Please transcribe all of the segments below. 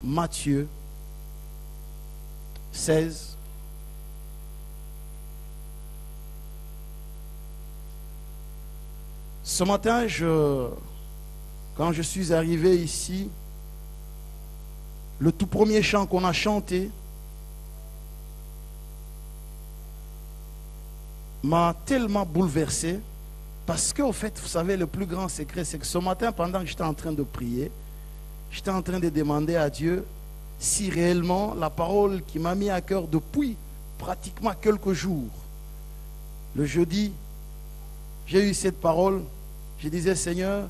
Matthieu 16. Ce matin, quand je suis arrivé ici, le tout premier chant qu'on a chanté m'a tellement bouleversé parce qu'au fait, vous savez, le plus grand secret, c'est que ce matin, pendant que j'étais en train de prier, j'étais en train de demander à Dieu si réellement la parole qui m'a mis à cœur depuis pratiquement quelques jours, le jeudi, j'ai eu cette parole, je disais, Seigneur,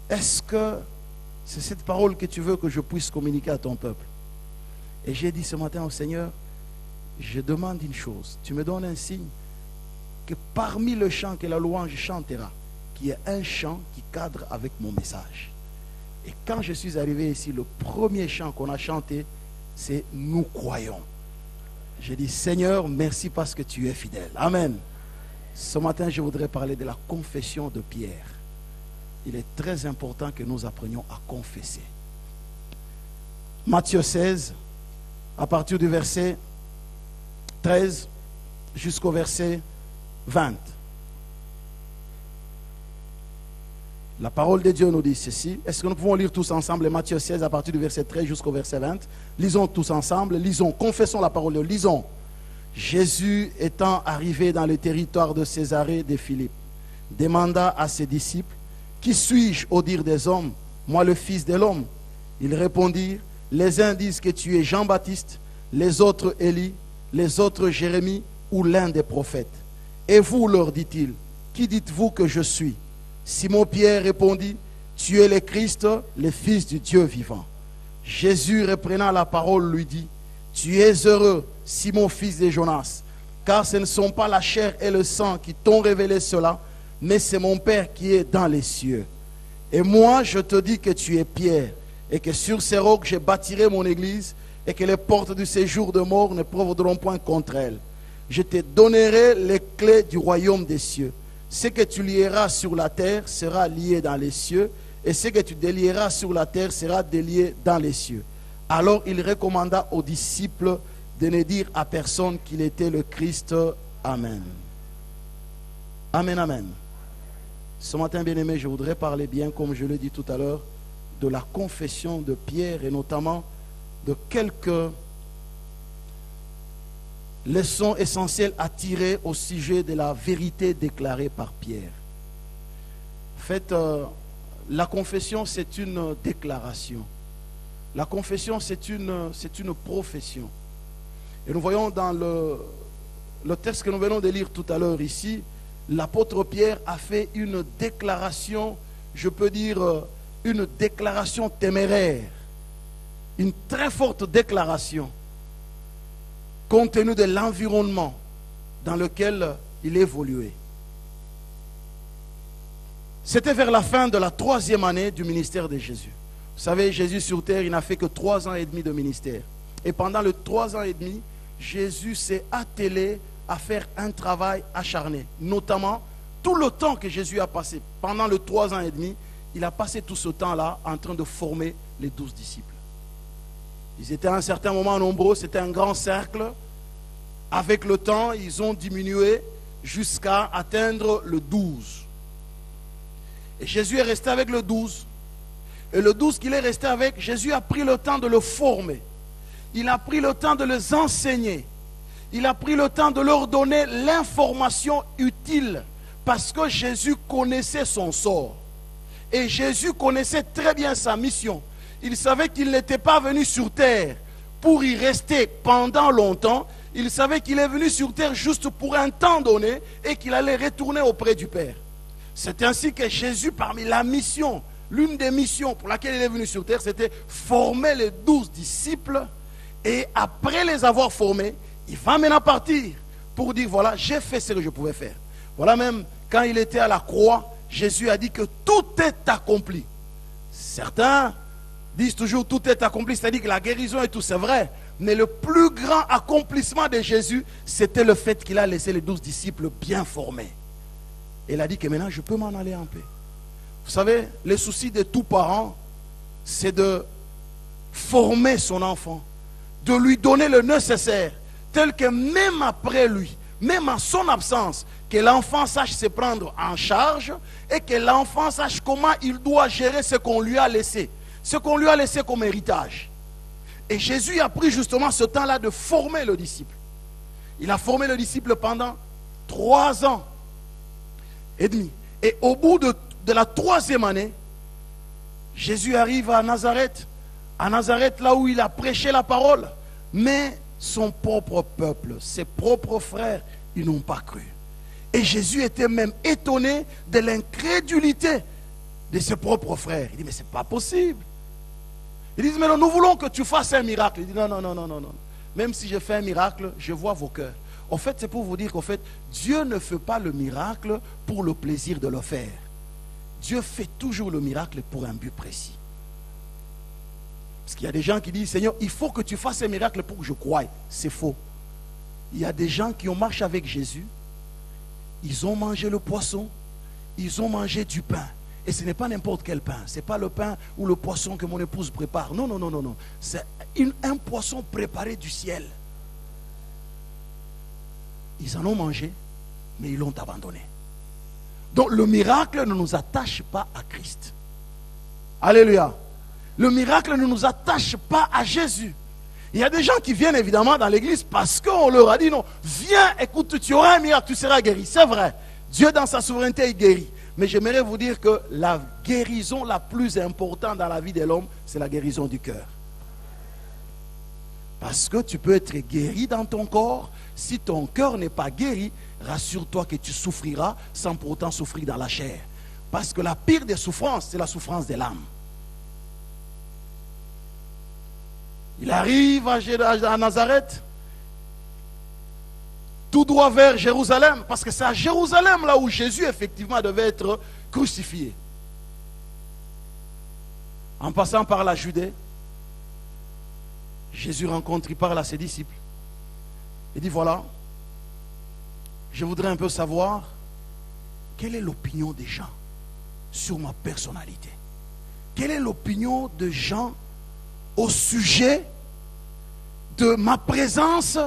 est-ce que c'est cette parole que tu veux que je puisse communiquer à ton peuple? Et j'ai dit ce matin au Seigneur, je demande une chose, tu me donnes un signe que parmi le chant que la louange chantera, qu'il y ait un chant qui cadre avec mon message. Et quand je suis arrivé ici, le premier chant qu'on a chanté, c'est « Nous croyons ». J'ai dit, Seigneur, merci parce que tu es fidèle. Amen. Ce matin, je voudrais parler de la confession de Pierre. Il est très important que nous apprenions à confesser. Matthieu 16, à partir du verset 13 jusqu'au verset 20. La parole de Dieu nous dit ceci. Est-ce que nous pouvons lire tous ensemble Matthieu 16 à partir du verset 13 jusqu'au verset 20? Lisons tous ensemble, lisons, confessons la parole de Dieu, lisons. Jésus étant arrivé dans le territoire de Césarée de Philippe, demanda à ses disciples, qui suis-je au dire des hommes, moi le Fils de l'homme? Ils répondirent, les uns disent que tu es Jean-Baptiste, les autres Élie, les autres Jérémie ou l'un des prophètes. Et vous, leur dit-il, qui dites-vous que je suis? Simon-Pierre répondit, tu es le Christ, le Fils du Dieu vivant. Jésus reprenant la parole lui dit, tu es heureux, Simon, fils de Jonas, car ce ne sont pas la chair et le sang qui t'ont révélé cela, mais c'est mon Père qui est dans les cieux. Et moi, je te dis que tu es Pierre, et que sur ces rocs, je bâtirai mon église, et que les portes du séjour de mort ne prévaudront point contre elle. Je te donnerai les clés du royaume des cieux. Ce que tu lieras sur la terre sera lié dans les cieux, et ce que tu délieras sur la terre sera délié dans les cieux. Alors il recommanda aux disciples de ne dire à personne qu'il était le Christ. Amen. Amen, amen. Ce matin, bien-aimé, je voudrais parler bien, comme je l'ai dit tout à l'heure, de la confession de Pierre et notamment de quelques leçons essentielles à tirer au sujet de la vérité déclarée par Pierre. En fait, la confession, c'est une déclaration. La confession, c'est une profession. Et nous voyons dans le texte que nous venons de lire tout à l'heure ici, l'apôtre Pierre a fait une déclaration, je peux dire, une déclaration téméraire. Une très forte déclaration, compte tenu de l'environnement dans lequel il évoluait. C'était vers la fin de la 3e année du ministère de Jésus. Vous savez, Jésus sur terre, il n'a fait que 3 ans et demi de ministère. Et pendant les 3 ans et demi, Jésus s'est attelé à faire un travail acharné. Notamment, tout le temps que Jésus a passé, pendant les 3 ans et demi, il a passé tout ce temps-là en train de former les 12 disciples. Ils étaient à un certain moment nombreux, c'était un grand cercle. Avec le temps, ils ont diminué jusqu'à atteindre le 12. Et Jésus est resté avec le 12. Et le 12 qu'il est resté avec, Jésus a pris le temps de le former. Il a pris le temps de les enseigner. Il a pris le temps de leur donner l'information utile. Parce que Jésus connaissait son sort. Et Jésus connaissait très bien sa mission. Il savait qu'il n'était pas venu sur terre pour y rester pendant longtemps. Il savait qu'il est venu sur terre juste pour un temps donné et qu'il allait retourner auprès du Père. C'est ainsi que Jésus, parmi la mission, l'une des missions pour laquelle il est venu sur terre, c'était former les 12 disciples. Et après les avoir formés, il va maintenant partir pour dire, voilà, j'ai fait ce que je pouvais faire. Voilà, même quand il était à la croix, Jésus a dit que tout est accompli. Certains disent toujours tout est accompli, c'est-à-dire que la guérison et tout, c'est vrai. Mais le plus grand accomplissement de Jésus, c'était le fait qu'il a laissé les 12 disciples bien formés. Et il a dit que maintenant, je peux m'en aller en paix. Vous savez, le souci de tout parent, c'est de former son enfant, de lui donner le nécessaire, tel que même après lui, même en son absence, que l'enfant sache se prendre en charge et que l'enfant sache comment il doit gérer ce qu'on lui a laissé, ce qu'on lui a laissé comme héritage. Et Jésus a pris justement ce temps-là de former le disciple. Il a formé le disciple pendant 3 ans et demi. Et au bout de la 3e année, Jésus arrive à Nazareth là où il a prêché la parole. Mais son propre peuple, ses propres frères, ils n'ont pas cru. Et Jésus était même étonné de l'incrédulité de ses propres frères. Il dit, mais ce n'est pas possible. Ils disent, mais non, nous voulons que tu fasses un miracle. Il dit, non, non, non, non, non, non. Même si je fais un miracle, je vois vos cœurs. En fait, c'est pour vous dire qu'en fait, Dieu ne fait pas le miracle pour le plaisir de le faire. Dieu fait toujours le miracle pour un but précis. Parce qu'il y a des gens qui disent, Seigneur, il faut que tu fasses un miracle pour que je croie. C'est faux. Il y a des gens qui ont marché avec Jésus. Ils ont mangé le poisson. Ils ont mangé du pain. Et ce n'est pas n'importe quel pain. Ce n'est pas le pain ou le poisson que mon épouse prépare. Non, non, non, non, non. C'est un poisson préparé du ciel. Ils en ont mangé, mais ils l'ont abandonné. Donc le miracle ne nous attache pas à Christ. Alléluia. Le miracle ne nous attache pas à Jésus. Il y a des gens qui viennent évidemment dans l'église parce qu'on leur a dit non, viens, écoute, tu auras un miracle, tu seras guéri. C'est vrai. Dieu dans sa souveraineté, il guérit. Mais j'aimerais vous dire que la guérison la plus importante dans la vie de l'homme, c'est la guérison du cœur. Parce que tu peux être guéri dans ton corps. Si ton cœur n'est pas guéri, rassure-toi que tu souffriras sans pour autant souffrir dans la chair. Parce que la pire des souffrances, c'est la souffrance de l'âme. Il arrive à Nazareth, tout droit vers Jérusalem, parce que c'est à Jérusalem là où Jésus effectivement devait être crucifié. En passant par la Judée, Jésus rencontre, il parle à ses disciples. Il dit, voilà, je voudrais un peu savoir quelle est l'opinion des gens sur ma personnalité. Quelle est l'opinion des gens au sujet de ma présence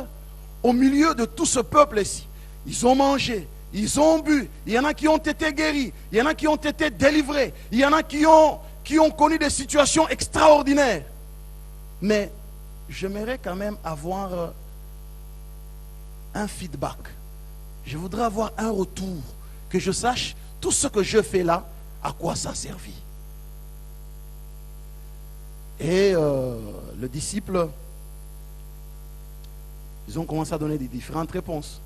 au milieu de tout ce peuple ici. Ils ont mangé, ils ont bu, il y en a qui ont été guéris, il y en a qui ont été délivrés, il y en a qui ont connu des situations extraordinaires. Mais j'aimerais quand même avoir un feedback. Je voudrais avoir un retour, que je sache tout ce que je fais là, à quoi ça a servi. Et le disciple, ils ont commencé à donner des différentes réponses.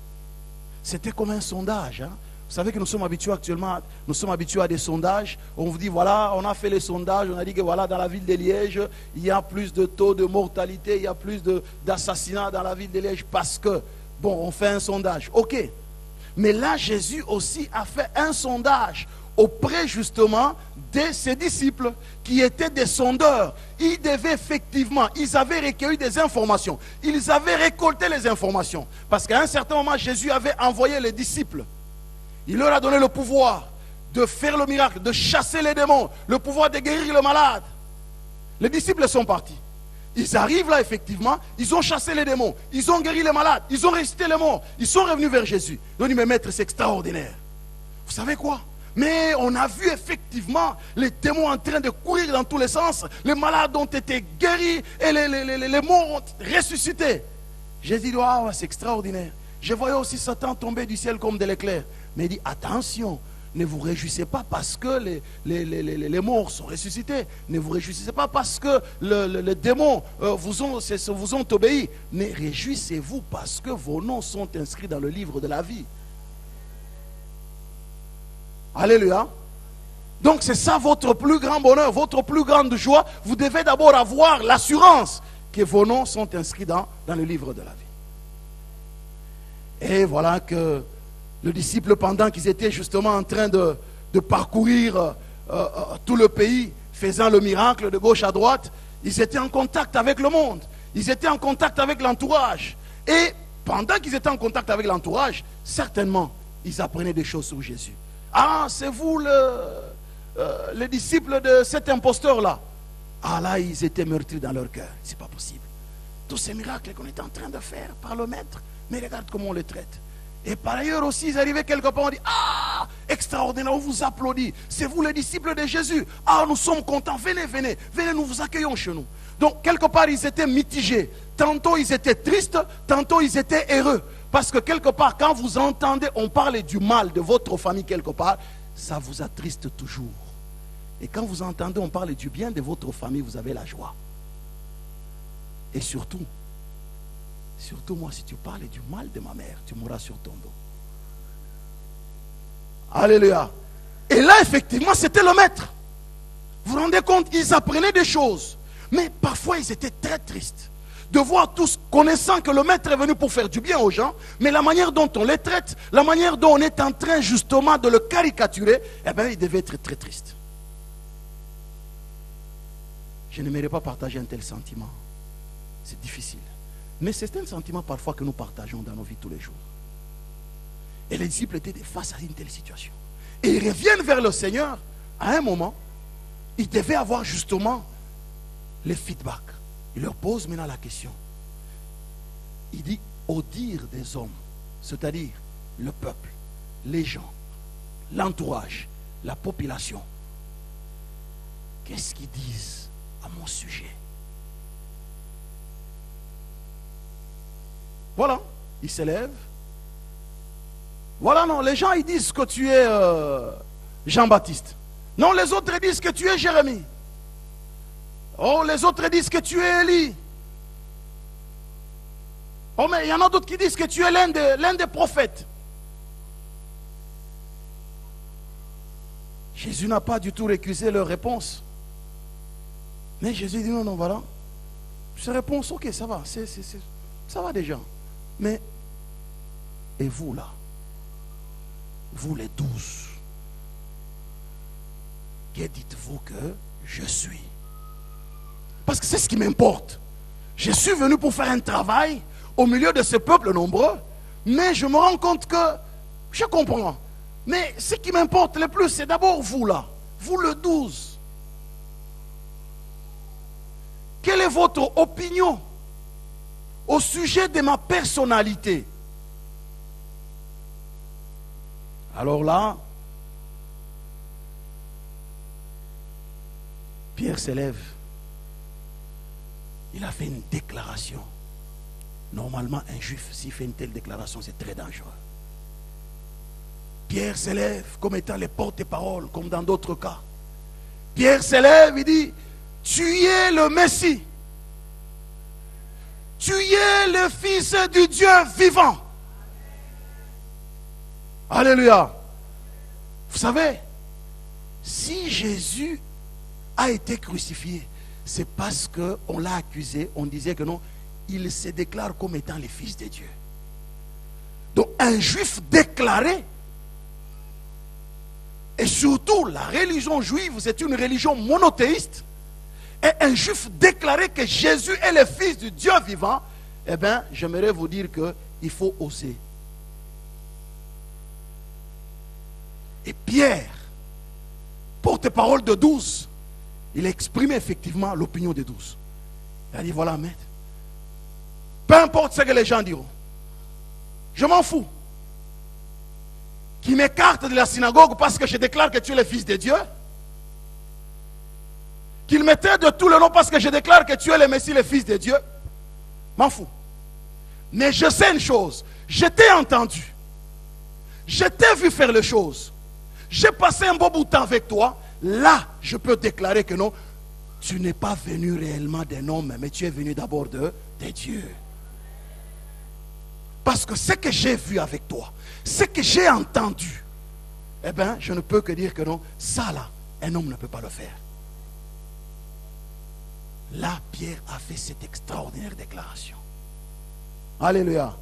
C'était comme un sondage. Hein. Vous savez que nous sommes habitués actuellement, nous sommes habitués à des sondages. On vous dit, voilà, on a fait les sondages, on a dit que voilà, dans la ville de Liège, il y a plus de taux de mortalité, il y a plus d'assassinats dans la ville de Liège parce que, bon, on fait un sondage. Ok. Mais là, Jésus aussi a fait un sondage auprès justement de ses disciples qui étaient des sondeurs. Ils devaient effectivement, ils avaient recueilli des informations. Ils avaient récolté les informations. Parce qu'à un certain moment, Jésus avait envoyé les disciples. Il leur a donné le pouvoir de faire le miracle, de chasser les démons, le pouvoir de guérir le malade. Les disciples sont partis. Ils arrivent là effectivement, ils ont chassé les démons, ils ont guéri les malades, ils ont ressuscité les morts, ils sont revenus vers Jésus. Ils ont dit, mais maître, c'est extraordinaire. Vous savez quoi? Mais on a vu effectivement les démons en train de courir dans tous les sens. Les malades ont été guéris et les morts ont ressuscité. Jésus dit, ah, c'est extraordinaire. Je voyais aussi Satan tomber du ciel comme de l'éclair. Mais il dit, attention, ne vous réjouissez pas parce que les morts sont ressuscités. Ne vous réjouissez pas parce que les démons vous ont obéi. Mais réjouissez-vous parce que vos noms sont inscrits dans le livre de la vie. Alléluia. Donc c'est ça votre plus grand bonheur, votre plus grande joie. Vous devez d'abord avoir l'assurance que vos noms sont inscrits dans le livre de la vie. Et voilà que le disciple, pendant qu'ils étaient justement en train de parcourir tout le pays, faisant le miracle de gauche à droite, ils étaient en contact avec le monde. Ils étaient en contact avec l'entourage. Et pendant qu'ils étaient en contact avec l'entourage, certainement, ils apprenaient des choses sur Jésus. Ah, c'est vous les disciples de cet imposteur-là. Ah là, ils étaient meurtris dans leur cœur. C'est pas possible. Tous ces miracles qu'on est en train de faire par le maître, mais regarde comment on les traite. Et par ailleurs aussi, ils arrivaient quelque part, on dit, ah, extraordinaire, on vous applaudit. C'est vous les disciples de Jésus. Ah, nous sommes contents, venez, venez, venez, nous vous accueillons chez nous. Donc, quelque part, ils étaient mitigés. Tantôt, ils étaient tristes, tantôt, ils étaient heureux. Parce que quelque part, quand vous entendez, on parle du mal de votre famille quelque part, ça vous attriste toujours. Et quand vous entendez, on parle du bien de votre famille, vous avez la joie. Et surtout, moi, si tu parles du mal de ma mère, tu mourras sur ton dos. Alléluia. Et là, effectivement, c'était le maître. Vous vous rendez compte, ils apprenaient des choses. Mais parfois, ils étaient très tristes de voir tous, connaissant que le maître est venu pour faire du bien aux gens, mais la manière dont on les traite, la manière dont on est en train justement de le caricaturer, eh bien, ils devaient être très tristes. Je n'aimerais pas partager un tel sentiment. C'est difficile. Mais c'est un sentiment parfois que nous partageons dans nos vies tous les jours. Et les disciples étaient face à une telle situation. Et ils reviennent vers le Seigneur. À un moment, ils devaient avoir justement les feedbacks. Il leur pose maintenant la question. Il dit, au dire des hommes, c'est-à-dire le peuple, les gens, l'entourage, la population, qu'est-ce qu'ils disent à mon sujet? Voilà, il s'élève. Voilà, non, les gens ils disent que tu es Jean-Baptiste. Non, les autres disent que tu es Jérémie. Oh, les autres disent que tu es Élie. Oh, mais il y en a d'autres qui disent que tu es l'un des prophètes. Jésus n'a pas du tout récusé leur réponse. Mais Jésus dit non, non, voilà. Ces réponses, ok, ça va, ça va déjà. Mais, et vous là, vous les 12, que dites-vous que je suis? Parce que c'est ce qui m'importe. Je suis venu pour faire un travail au milieu de ce peuple nombreux, mais je me rends compte que, je comprends, mais ce qui m'importe le plus, c'est d'abord vous là, vous le 12. Quelle est votre opinion au sujet de ma personnalité? Alors là, Pierre s'élève. Il a fait une déclaration. Normalement, un juif, s'il fait une telle déclaration, c'est très dangereux. Pierre s'élève comme étant les porte-paroles, comme dans d'autres cas. Pierre s'élève, il dit, tu es le Messie. Tu es le Fils du Dieu vivant. Alléluia. Vous savez, si Jésus a été crucifié, c'est parce qu'on l'a accusé, on disait que non, il se déclare comme étant le Fils de Dieu. Donc un juif déclaré, et surtout la religion juive, c'est une religion monothéiste, et un juif déclaré que Jésus est le Fils du Dieu vivant, eh bien, j'aimerais vous dire qu'il faut oser. Et Pierre, porte-parole de 12, il a exprimé effectivement l'opinion des 12. Il a dit, voilà, maître, peu importe ce que les gens diront, je m'en fous. Qui m'écarte de la synagogue parce que je déclare que tu es le Fils de Dieu. Qu'il me traite de tout le nom parce que je déclare que tu es le Messie, le Fils de Dieu. M'en fous. Mais je sais une chose, je t'ai entendu. Je t'ai vu faire les choses. J'ai passé un beau bout de temps avec toi. Là, je peux déclarer que non, tu n'es pas venu réellement d'un homme, mais tu es venu d'abord de Dieu. Parce que ce que j'ai vu avec toi, ce que j'ai entendu, eh bien, je ne peux que dire que non, ça là, un homme ne peut pas le faire. Là, Pierre a fait cette extraordinaire déclaration. Alléluia.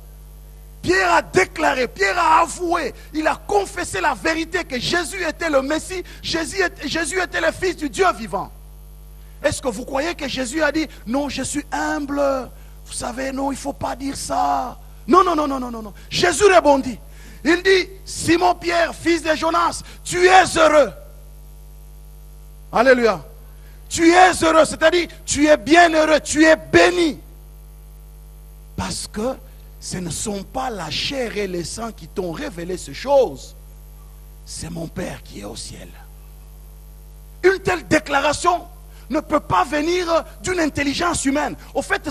Pierre a déclaré, Pierre a avoué, il a confessé la vérité que Jésus était le Messie, Jésus était le Fils du Dieu vivant. Est-ce que vous croyez que Jésus a dit, non, je suis humble, vous savez, non, il ne faut pas dire ça. Non, non, non, non, non, non, non. Jésus répondit, il dit, Simon Pierre, fils de Jonas, tu es heureux. Alléluia. tu es heureux, c'est-à-dire tu es bien heureux, tu es béni. Parce que ce ne sont pas la chair et le sang qui t'ont révélé ces choses. C'est mon Père qui est au ciel. Une telle déclaration ne peut pas venir d'une intelligence humaine. Au fait,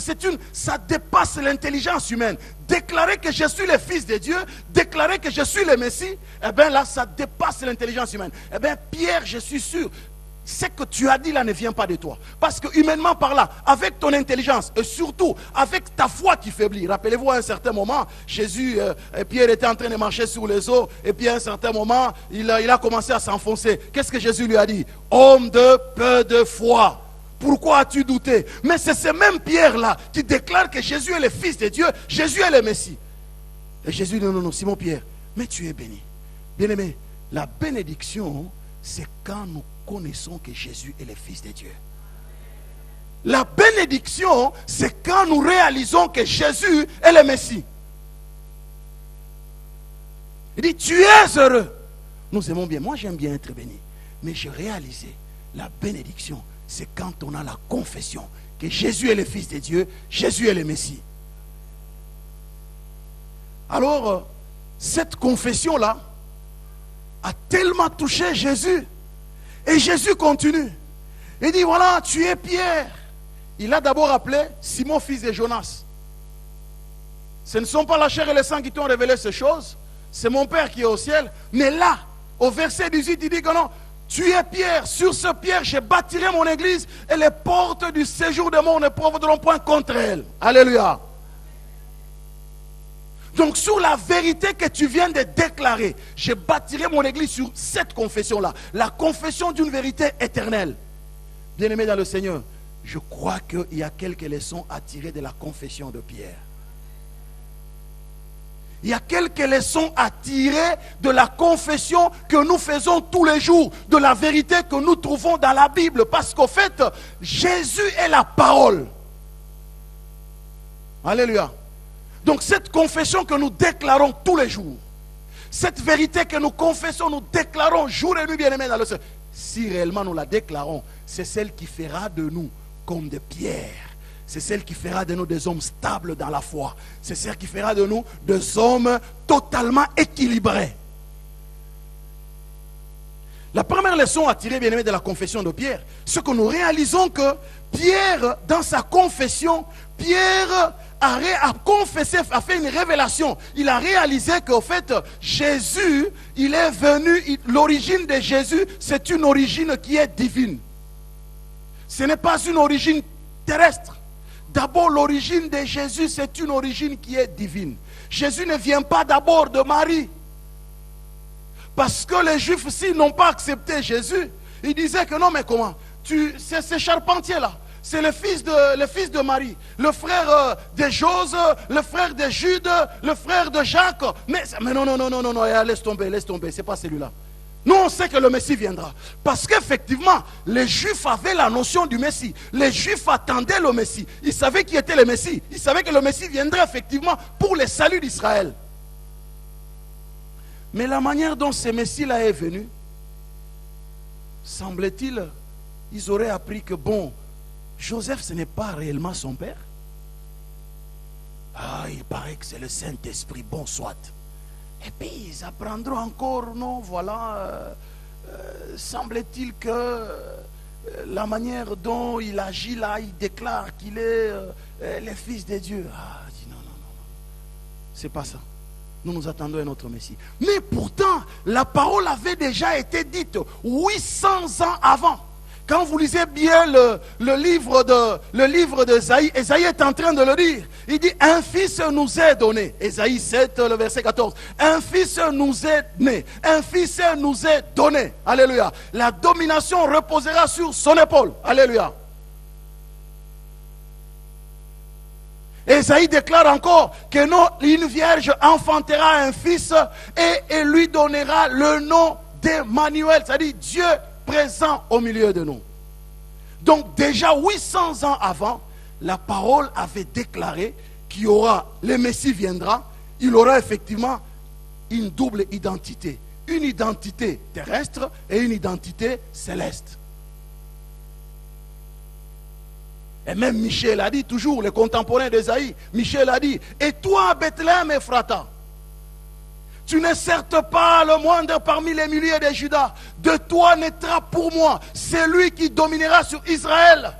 ça dépasse l'intelligence humaine. Déclarer que je suis le Fils de Dieu, déclarer que je suis le Messie, eh bien là, ça dépasse l'intelligence humaine. Eh bien, Pierre, je suis sûr, ce que tu as dit là ne vient pas de toi. Parce que humainement par là, avec ton intelligence et surtout avec ta foi qui faiblit. Rappelez-vous à un certain moment, Pierre était en train de marcher sur les eaux et puis à un certain moment, il a commencé à s'enfoncer. Qu'est-ce que Jésus lui a dit? Homme de peu de foi, pourquoi as-tu douté? Mais c'est ce même Pierre là qui déclare que Jésus est le Fils de Dieu, Jésus est le Messie. Et Jésus dit non, Simon Pierre, mais tu es béni. Bien-aimé, la bénédiction, c'est quand nous connaissons que Jésus est le Fils de Dieu. La bénédiction, c'est quand nous réalisons que Jésus est le Messie. Il dit, tu es heureux. Nous aimons bien, moi j'aime bien être béni. Mais j'ai réalisé, la bénédiction, c'est quand on a la confession que Jésus est le Fils de Dieu, Jésus est le Messie. Alors, cette confession-là a tellement touché Jésus. Et Jésus continue. Il dit, voilà, tu es Pierre. Il a d'abord appelé Simon, fils de Jonas. Ce ne sont pas la chair et le sang qui t'ont révélé ces choses. C'est mon Père qui est au ciel. Mais là, au verset 18, il dit que non, tu es Pierre. Sur ce Pierre, je bâtirai mon église et les portes du séjour de mon épreuve ne prendront point contre elle. Alléluia. Donc sur la vérité que tu viens de déclarer, je bâtirai mon église sur cette confession-là. La confession d'une vérité éternelle. Bien-aimé dans le Seigneur, je crois qu'il y a quelques leçons à tirer de la confession de Pierre. Il y a quelques leçons à tirer de la confession que nous faisons tous les jours, de la vérité que nous trouvons dans la Bible. Parce qu'au fait, Jésus est la parole. Alléluia. Donc cette confession que nous déclarons tous les jours, cette vérité que nous confessons, nous déclarons jour et nuit, bien-aimés dans le Seigneur, si réellement nous la déclarons, c'est celle qui fera de nous comme des pierres. C'est celle qui fera de nous des hommes stables dans la foi. C'est celle qui fera de nous des hommes totalement équilibrés. La première leçon à tirer, bien-aimés, de la confession de Pierre, c'est que nous réalisons que Pierre, dans sa confession, Pierre a confessé, a fait une révélation. Il a réalisé qu'au fait, Jésus, il est venu, l'origine de Jésus, c'est une origine qui est divine. Ce n'est pas une origine terrestre. D'abord, l'origine de Jésus, c'est une origine qui est divine. Jésus ne vient pas d'abord de Marie. Parce que les Juifs, s'ils n'ont pas accepté Jésus, ils disaient que non, mais comment? C'est ce charpentier-là. C'est le fils de Marie, le frère de Jose, le frère de Jude, le frère de Jacques. Mais non, laisse tomber, c'est pas celui-là. Nous, on sait que le Messie viendra. Parce qu'effectivement, les Juifs avaient la notion du Messie. Les Juifs attendaient le Messie. Ils savaient qui était le Messie. Ils savaient que le Messie viendrait effectivement pour le salut d'Israël. Mais la manière dont ce Messie-là est venu, semble-t-il, ils auraient appris que bon, Joseph, ce n'est pas réellement son père. Ah, il paraît que c'est le Saint-Esprit, bon soit. Et puis ils apprendront encore, non, voilà, semble-t-il que la manière dont il agit là, il déclare qu'il est le Fils de Dieu. Ah, il dit non, c'est pas ça. Nous attendons un autre Messie. Mais pourtant, la parole avait déjà été dite 800 ans avant. Quand vous lisez bien le livre d'Ésaïe, Ésaïe est en train de le dire. Il dit, un fils nous est donné. Ésaïe 7, le verset 14. Un fils nous est né. Un fils nous est donné. Alléluia. La domination reposera sur son épaule. Alléluia. Ésaïe déclare encore que non, une vierge enfantera un fils et lui donnera le nom d'Emmanuel, c'est-à-dire Dieu présent au milieu de nous. Donc déjà 800 ans avant, la parole avait déclaré qu'il y aura, le Messie viendra, il aura effectivement une double identité. Une identité terrestre et une identité céleste. Et même Michel a dit, toujours le contemporain d'Ésaïe, Michel a dit, et toi Bethléem Ephrata, tu n'es certes pas le moindre parmi les milliers de Judas, de toi naîtra pour moi celui qui dominera sur Israël,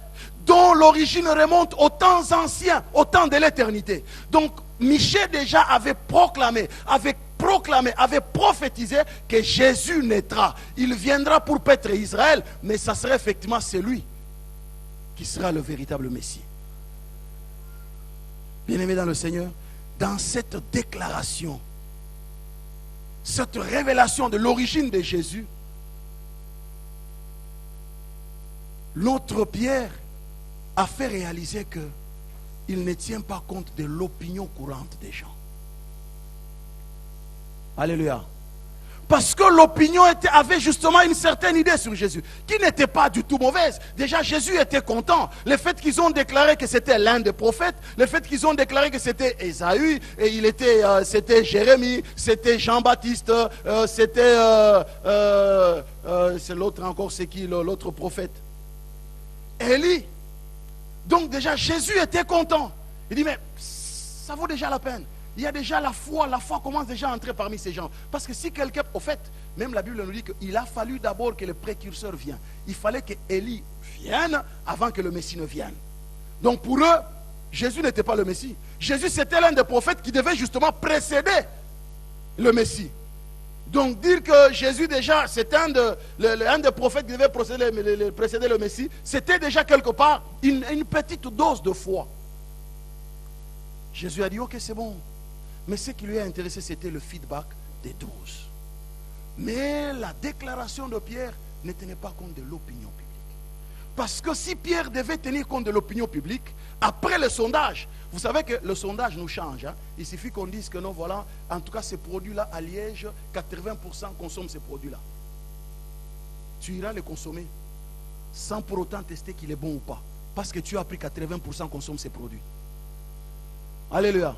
dont l'origine remonte aux temps anciens, au temps de l'éternité. Donc Michel déjà avait proclamé, avait prophétisé que Jésus naîtra. Il viendra pour paître Israël, mais ça serait effectivement celui qui sera le véritable Messie. Bien-aimés dans le Seigneur, dans cette déclaration, cette révélation de l'origine de Jésus, l'autre Pierre a fait réaliser qu'il ne tient pas compte de l'opinion courante des gens. Alléluia. Parce que l'opinion avait justement une certaine idée sur Jésus, qui n'était pas du tout mauvaise. Déjà, Jésus était content. Le fait qu'ils ont déclaré que c'était l'un des prophètes, le fait qu'ils ont déclaré que c'était Ésaü, et c'était Jérémie, c'était Jean-Baptiste, c'était c'est l'autre encore, c'est qui l'autre prophète? Élie. Donc déjà, Jésus était content. Il dit, mais ça vaut déjà la peine. Il y a déjà la foi commence déjà à entrer parmi ces gens. Parce que si quelqu'un, au fait, même la Bible nous dit qu'il a fallu d'abord que le précurseur vienne. Il fallait que Élie vienne avant que le Messie ne vienne. Donc pour eux, Jésus n'était pas le Messie. Jésus, c'était l'un des prophètes qui devait justement précéder le Messie. Donc dire que Jésus déjà, c'était un des prophètes qui devait précéder le Messie, c'était déjà quelque part une petite dose de foi. Jésus a dit, ok, c'est bon. Mais ce qui lui a intéressé, c'était le feedback des 12. Mais la déclaration de Pierre ne tenait pas compte de l'opinion publique. Parce que si Pierre devait tenir compte de l'opinion publique, après le sondage, vous savez que le sondage nous change. Hein? Il suffit qu'on dise que non, voilà, en tout cas ces produits-là, à Liège, 80% consomment ces produits-là. Tu iras les consommer sans pour autant tester qu'il est bon ou pas. Parce que tu as appris que 80% consomment ces produits. Alléluia.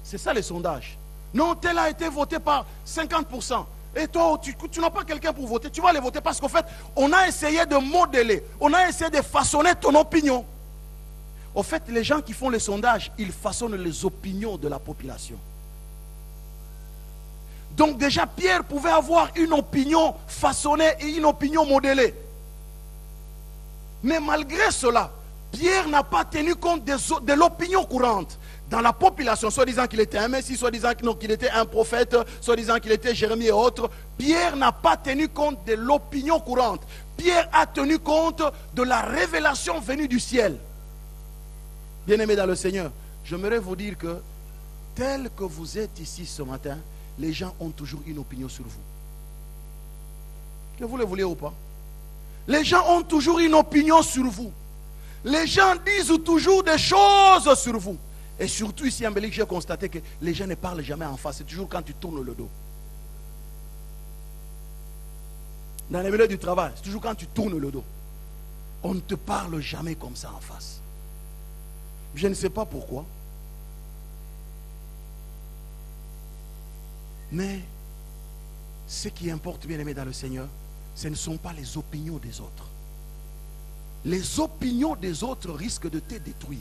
C'est ça les sondages. Non, tel a été voté par 50%. Et toi, tu n'as pas quelqu'un pour voter. Tu vas les voter parce qu'en fait, on a essayé de modeler. On a essayé de façonner ton opinion. Au fait, les gens qui font les sondages, ils façonnent les opinions de la population. Donc déjà, Pierre pouvait avoir une opinion façonnée et une opinion modélée. Mais malgré cela, Pierre n'a pas tenu compte de l'opinion courante dans la population, soit disant qu'il était un Messie, soit disant qu'il était un prophète, soit disant qu'il était Jérémie et autres. Pierre n'a pas tenu compte de l'opinion courante. Pierre a tenu compte de la révélation venue du ciel. Bien-aimés dans le Seigneur, j'aimerais vous dire que tel que vous êtes ici ce matin, les gens ont toujours une opinion sur vous. Que vous le voulez ou pas. Les gens ont toujours une opinion sur vous. Les gens disent toujours des choses sur vous. Et surtout ici en Belgique, j'ai constaté que les gens ne parlent jamais en face. C'est toujours quand tu tournes le dos. Dans les milieux du travail, c'est toujours quand tu tournes le dos. On ne te parle jamais comme ça en face. Je ne sais pas pourquoi. Mais ce qui importe, bien aimé dans le Seigneur, ce ne sont pas les opinions des autres. Les opinions des autres risquent de te détruire.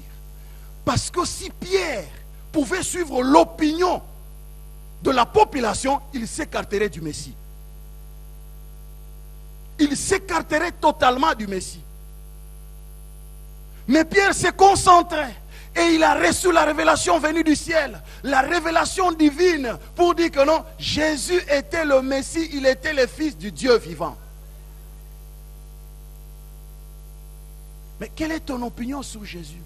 Parce que si Pierre pouvait suivre l'opinion de la population, il s'écarterait du Messie. Il s'écarterait totalement du Messie. Mais Pierre s'est concentré et il a reçu la révélation venue du ciel, la révélation divine pour dire que non, Jésus était le Messie, il était le Fils du Dieu vivant. Mais quelle est ton opinion sur Jésus?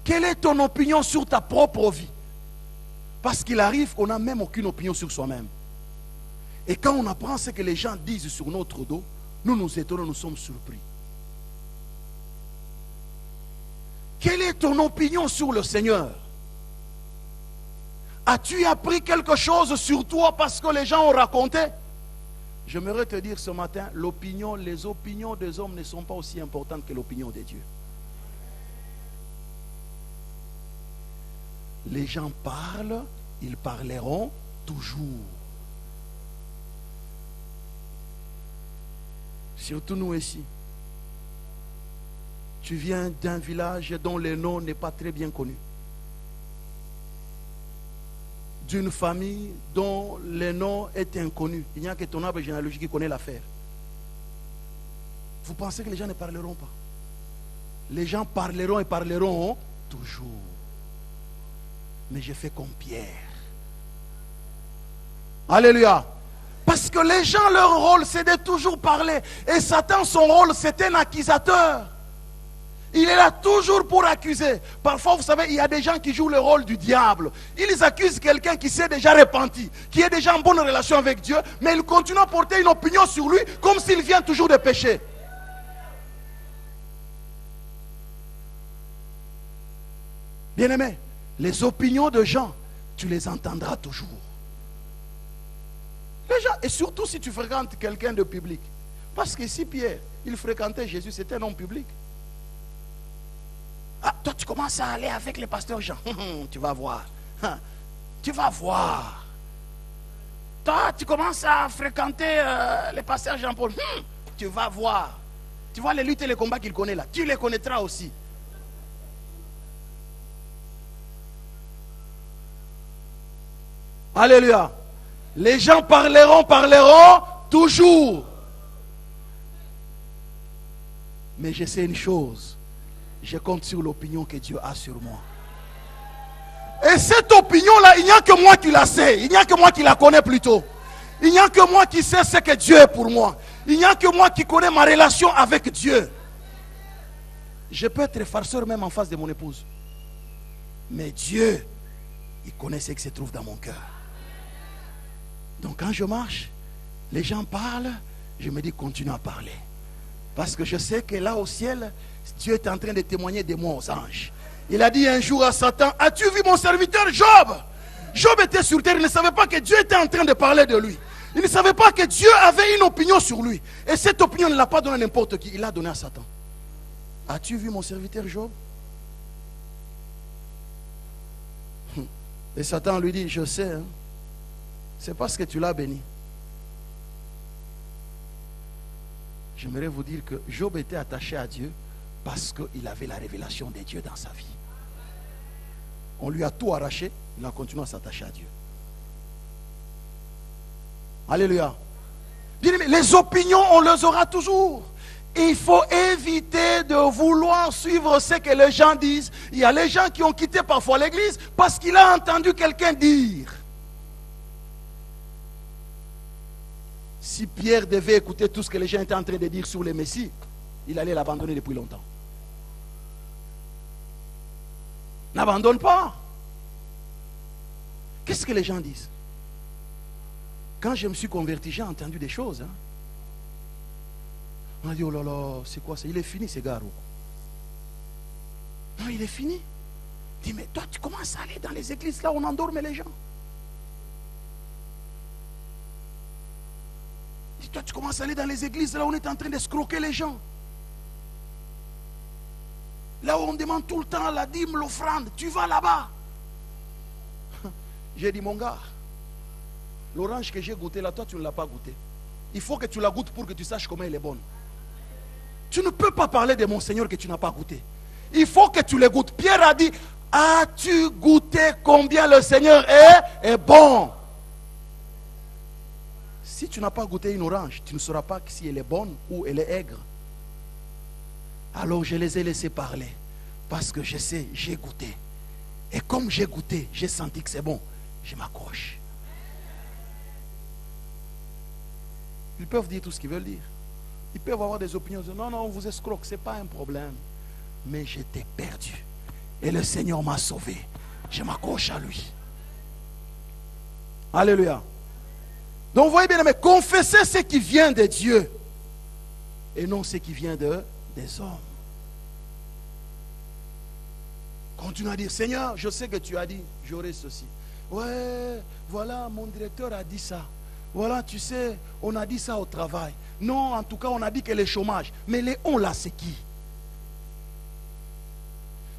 Quelle est ton opinion sur ta propre vie? Parce qu'il arrive qu'on n'a même aucune opinion sur soi-même. Et quand on apprend ce que les gens disent sur notre dos, nous nous étonnons, nous sommes surpris. Quelle est ton opinion sur le Seigneur? As-tu appris quelque chose sur toi parce que les gens ont raconté? J'aimerais te dire ce matin, les opinions des hommes ne sont pas aussi importantes que l'opinion de Dieu. Les gens parlent, ils parleront toujours. Surtout nous ici. Tu viens d'un village dont le nom n'est pas très bien connu. D'une famille dont le nom est inconnu. Il n'y a que ton arbre généalogique qui connaît l'affaire. Vous pensez que les gens ne parleront pas? Les gens parleront et parleront toujours. Mais je fais comme Pierre. Alléluia. Parce que les gens, leur rôle, c'est de toujours parler. Et Satan, son rôle, c'est un accusateur. Il est là toujours pour accuser. Parfois, vous savez, il y a des gens qui jouent le rôle du diable. Ils accusent quelqu'un qui s'est déjà repenti, qui est déjà en bonne relation avec Dieu, mais il continue à porter une opinion sur lui comme s'il vient toujours de pécher. Bien-aimé, les opinions de gens, tu les entendras toujours. Les gens, et surtout si tu fréquentes quelqu'un de public. Parce que si Pierre, il fréquentait Jésus, c'était un homme public. Ah, toi, tu commences à aller avec les pasteurs Jean. Tu vas voir. Tu vas voir. Toi, tu commences à fréquenter les pasteurs Jean-Paul. Tu vas voir. Tu vois les luttes et les combats qu'il connaît là. Tu les connaîtras aussi. Alléluia. Les gens parleront toujours. Mais je sais une chose. Je compte sur l'opinion que Dieu a sur moi. Et cette opinion-là, il n'y a que moi qui la sais. Il n'y a que moi qui la connais plutôt. Il n'y a que moi qui sais ce que Dieu est pour moi. Il n'y a que moi qui connais ma relation avec Dieu. Je peux être farceur même en face de mon épouse. Mais Dieu, il connaît ce qui se trouve dans mon cœur. Donc quand je marche, les gens parlent, je me dis continue à parler. Parce que je sais que là au ciel, Dieu est en train de témoigner de moi aux anges. Il a dit un jour à Satan, as-tu vu mon serviteur Job? Job était sur terre, il ne savait pas que Dieu était en train de parler de lui. Il ne savait pas que Dieu avait une opinion sur lui. Et cette opinion, il ne l'a pas donnée à n'importe qui, il l'a donnée à Satan. As-tu vu mon serviteur Job? Et Satan lui dit, je sais, hein, c'est parce que tu l'as béni. J'aimerais vous dire que Job était attaché à Dieu parce qu'il avait la révélation de Dieu dans sa vie. On lui a tout arraché, il a continué à s'attacher à Dieu. Alléluia. Les opinions, on les aura toujours. Il faut éviter de vouloir suivre ce que les gens disent. Il y a les gens qui ont quitté parfois l'église parce qu'il a entendu quelqu'un dire. Si Pierre devait écouter tout ce que les gens étaient en train de dire sur le Messie, il allait l'abandonner depuis longtemps. N'abandonne pas. Qu'est-ce que les gens disent? Quand je me suis converti, j'ai entendu des choses. Hein. On a dit, oh là là, c'est quoi ça? Il est fini, ce gars. Non, il est fini. Il dit, mais toi, tu commences à aller dans les églises là où on endorme les gens. Toi, tu commences à aller dans les églises là où on est en train d'escroquer les gens. Là où on demande tout le temps la dîme, l'offrande. Tu vas là-bas. J'ai dit, mon gars, l'orange que j'ai goûté là, toi, tu ne l'as pas goûté. Il faut que tu la goûtes pour que tu saches comment elle est bonne. Tu ne peux pas parler de mon Seigneur que tu n'as pas goûté. Il faut que tu le goûtes. Pierre a dit, as-tu goûté combien le Seigneur est bon? Si tu n'as pas goûté une orange, tu ne sauras pas si elle est bonne ou elle est aigre. Alors je les ai laissés parler. Parce que je sais, j'ai goûté. Et comme j'ai goûté, j'ai senti que c'est bon. Je m'accroche. Ils peuvent dire tout ce qu'ils veulent dire. Ils peuvent avoir des opinions. Non, non, on vous escroque, ce n'est pas un problème. Mais j'étais perdu. Et le Seigneur m'a sauvé. Je m'accroche à lui. Alléluia. Donc vous voyez bien, mais confessez ce qui vient de Dieu et non ce qui vient des hommes. Continue à dire, Seigneur, je sais que tu as dit, j'aurai ceci. Ouais, voilà, mon directeur a dit ça. Voilà, tu sais, on a dit ça au travail. Non, en tout cas, on a dit que le chômage. Mais les on là, c'est qui?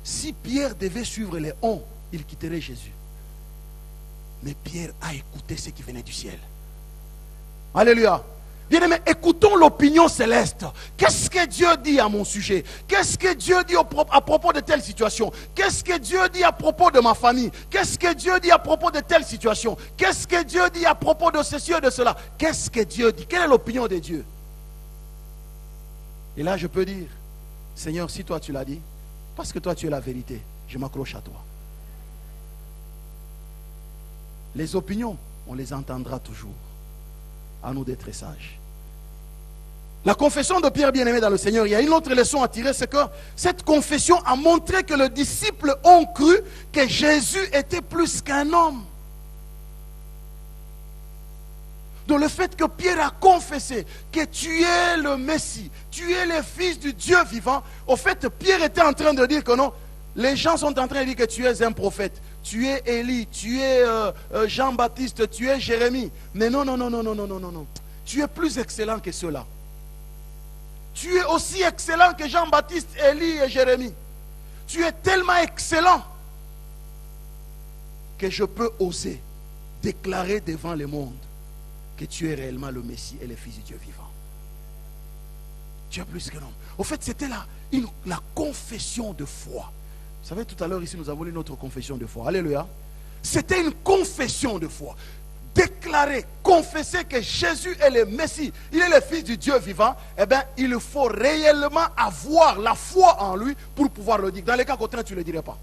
Si Pierre devait suivre les on, il quitterait Jésus. Mais Pierre a écouté ce qui venait du ciel. Alléluia. Bien-aimés, écoutons l'opinion céleste. Qu'est-ce que Dieu dit à mon sujet? Qu'est-ce que Dieu dit à propos de telle situation? Qu'est-ce que Dieu dit à propos de ma famille? Qu'est-ce que Dieu dit à propos de telle situation? Qu'est-ce que Dieu dit à propos de ceci et de cela? Qu'est-ce que Dieu dit? Quelle est l'opinion de Dieu? Et là, je peux dire, Seigneur, si toi tu l'as dit, parce que toi tu es la vérité, je m'accroche à toi. Les opinions, on les entendra toujours. À nous d'être sages. La confession de Pierre bien-aimé dans le Seigneur, il y a une autre leçon à tirer, c'est que cette confession a montré que les disciples ont cru que Jésus était plus qu'un homme. Donc le fait que Pierre a confessé que tu es le Messie, tu es le Fils du Dieu vivant, au fait Pierre était en train de dire que non, les gens sont en train de dire que tu es un prophète, tu es Élie, tu es Jean-Baptiste, tu es Jérémie. Mais non, non, non, non, non, non, non, non, non. Tu es plus excellent que ceux-là. Tu es aussi excellent que Jean-Baptiste, Élie et Jérémie. Tu es tellement excellent que je peux oser déclarer devant le monde que tu es réellement le Messie et le Fils du Dieu vivant. Tu es plus qu'un homme. Au fait, c'était la confession de foi. Vous savez, tout à l'heure ici, nous avons lu notre confession de foi. Alléluia. C'était une confession de foi. Déclarer, confesser que Jésus est le Messie, il est le Fils du Dieu vivant, eh bien, il faut réellement avoir la foi en lui pour pouvoir le dire. Dans les cas contraires, tu ne le dirais pas.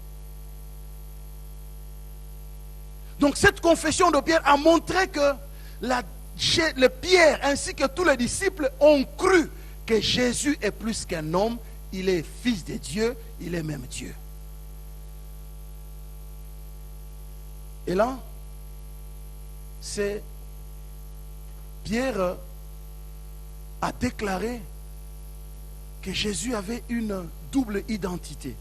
Donc, cette confession de Pierre a montré que le Pierre ainsi que tous les disciples ont cru que Jésus est plus qu'un homme, il est Fils de Dieu, il est même Dieu. Et là, c'est Pierre a déclaré que Jésus avait une double identité.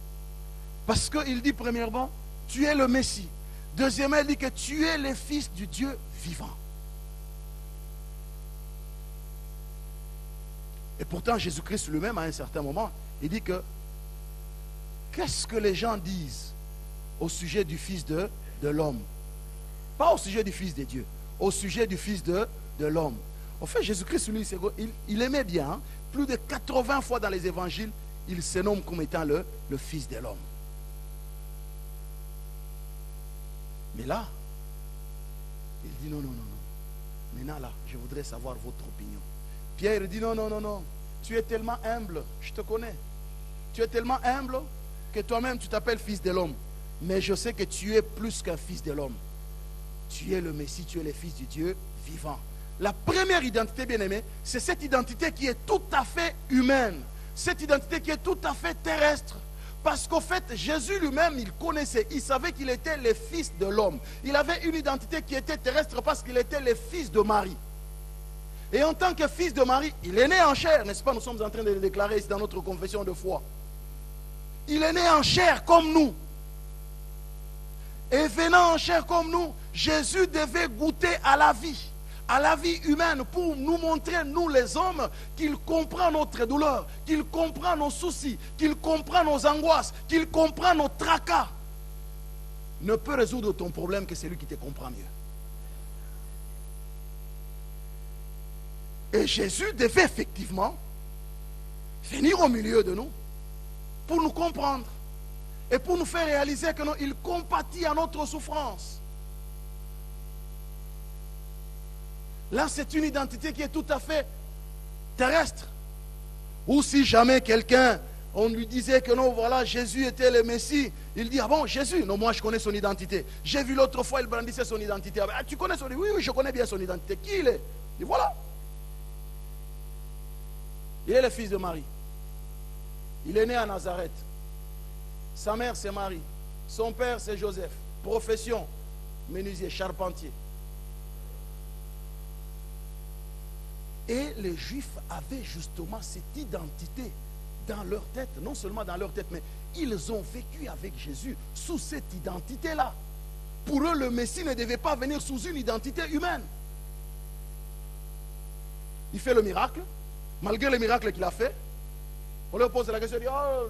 Parce qu'il dit premièrement, tu es le Messie. Deuxièmement, il dit que tu es le Fils du Dieu vivant. Et pourtant, Jésus-Christ lui-même, à un certain moment, il dit que qu'est-ce que les gens disent au sujet du Fils de l'homme? Pas au sujet du Fils de Dieu, au sujet du Fils de l'homme. En fait, Jésus-Christ, lui, il aimait bien, hein, plus de 80 fois dans les évangiles, il se nomme comme étant le Fils de l'homme. Mais là, il dit non, non, non, non. Maintenant là, je voudrais savoir votre opinion. Pierre dit non, non, non, non. Tu es tellement humble, je te connais. Tu es tellement humble que toi-même tu t'appelles Fils de l'homme. Mais je sais que tu es plus qu'un Fils de l'homme. Tu es le Messie, tu es le Fils du Dieu vivant. La première identité, bien-aimée, c'est cette identité qui est tout à fait humaine. Cette identité qui est tout à fait terrestre. Parce qu'au fait, Jésus lui-même, il connaissait, il savait qu'il était le Fils de l'homme. Il avait une identité qui était terrestre parce qu'il était le Fils de Marie. Et en tant que Fils de Marie, il est né en chair, n'est-ce pas? Nous sommes en train de le déclarer ici dans notre confession de foi. Il est né en chair comme nous. Et venant en chair comme nous, Jésus devait goûter à la vie humaine pour nous montrer, nous les hommes, qu'il comprend notre douleur, qu'il comprend nos soucis, qu'il comprend nos angoisses, qu'il comprend nos tracas. Ne peut résoudre ton problème que celui qui te comprend mieux. Et Jésus devait effectivement venir au milieu de nous pour nous comprendre et pour nous faire réaliser que non, il compatit à notre souffrance. Là, c'est une identité qui est tout à fait terrestre. Ou si jamais quelqu'un, on lui disait que non, voilà, Jésus était le Messie, il dit, ah bon, Jésus, non, moi je connais son identité. J'ai vu l'autre fois, il brandissait son identité. Ah, tu connais son identité? Oui, oui, je connais bien son identité. Qui il est? Il dit, voilà. Il est le fils de Marie. Il est né à Nazareth. Sa mère, c'est Marie. Son père, c'est Joseph. Profession, menuisier, charpentier. Et les Juifs avaient justement cette identité dans leur tête. Non seulement dans leur tête, mais ils ont vécu avec Jésus sous cette identité-là. Pour eux, le Messie ne devait pas venir sous une identité humaine. Il fait le miracle. Malgré le miracle qu'il a fait, on leur pose la question, dit, oh,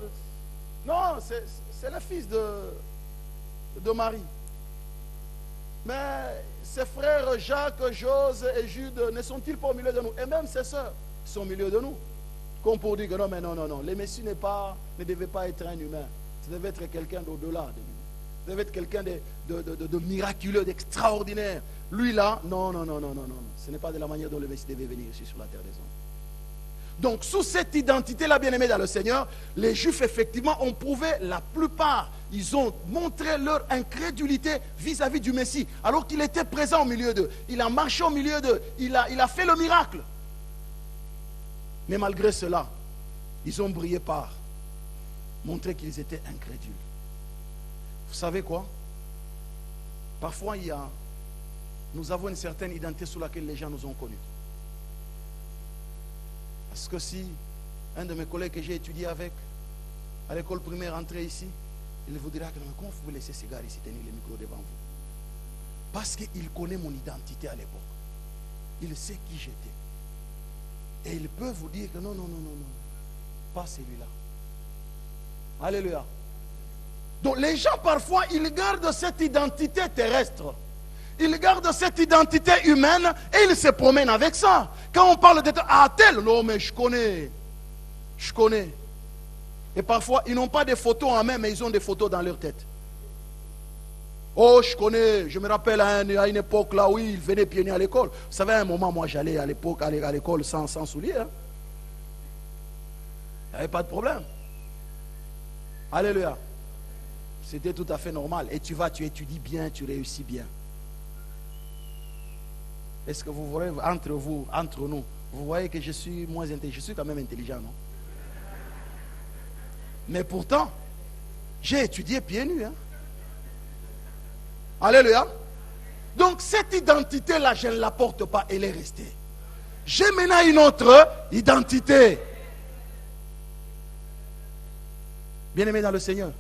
non, c'est le fils de Marie. mais ses frères Jacques, Jose et Jude ne sont-ils pas au milieu de nous? Et même ses sœurs sont au milieu de nous. Comme pour dire que non, mais non, non, non. Le Messie ne devait pas être un humain. Ça devait être quelqu'un d'au-delà de lui. Ça devait être quelqu'un de miraculeux, d'extraordinaire. Lui là, non, non, non, non, non, non. Ce n'est pas de la manière dont le Messie devait venir ici sur la terre des hommes. Donc, sous cette identité-là, bien-aimés dans le Seigneur, les Juifs, effectivement, ont prouvé, la plupart, ils ont montré leur incrédulité vis-à-vis du Messie, alors qu'il était présent au milieu d'eux. Il a marché au milieu d'eux. Il a fait le miracle. Mais malgré cela, ils ont brillé par montrer qu'ils étaient incrédules. Vous savez quoi? Parfois, nous avons une certaine identité sous laquelle les gens nous ont connus. Parce que si un de mes collègues que j'ai étudié avec, à l'école primaire, entrait ici, il vous dira que non, comment vous laissez ce gars ici tenir le micro devant vous? Parce qu'il connaît mon identité à l'époque. Il sait qui j'étais. Et il peut vous dire que non, non, non, non, non, pas celui-là. Alléluia. Donc les gens parfois, ils gardent cette identité terrestre. Ils gardent cette identité humaine et ils se promènent avec ça. Quand on parle de tel, non mais je connais. Je connais. Et parfois, ils n'ont pas des photos en main, mais ils ont des photos dans leur tête. Oh, je connais. Je me rappelle à une époque là où ils venaient pieds nus à l'école. Vous savez, à un moment, moi j'allais à l'époque à l'école sans souliers. Hein. Il n'y avait pas de problème. Alléluia. C'était tout à fait normal. Et tu étudies bien, tu réussis bien. Est-ce que vous voyez, entre nous, vous voyez que je suis moins intelligent? Je suis quand même intelligent, non? Mais pourtant, j'ai étudié pieds nus. Hein? Alléluia. Donc cette identité-là, je ne la porte pas, elle est restée. J'ai maintenant une autre identité. Bien-aimé dans le Seigneur,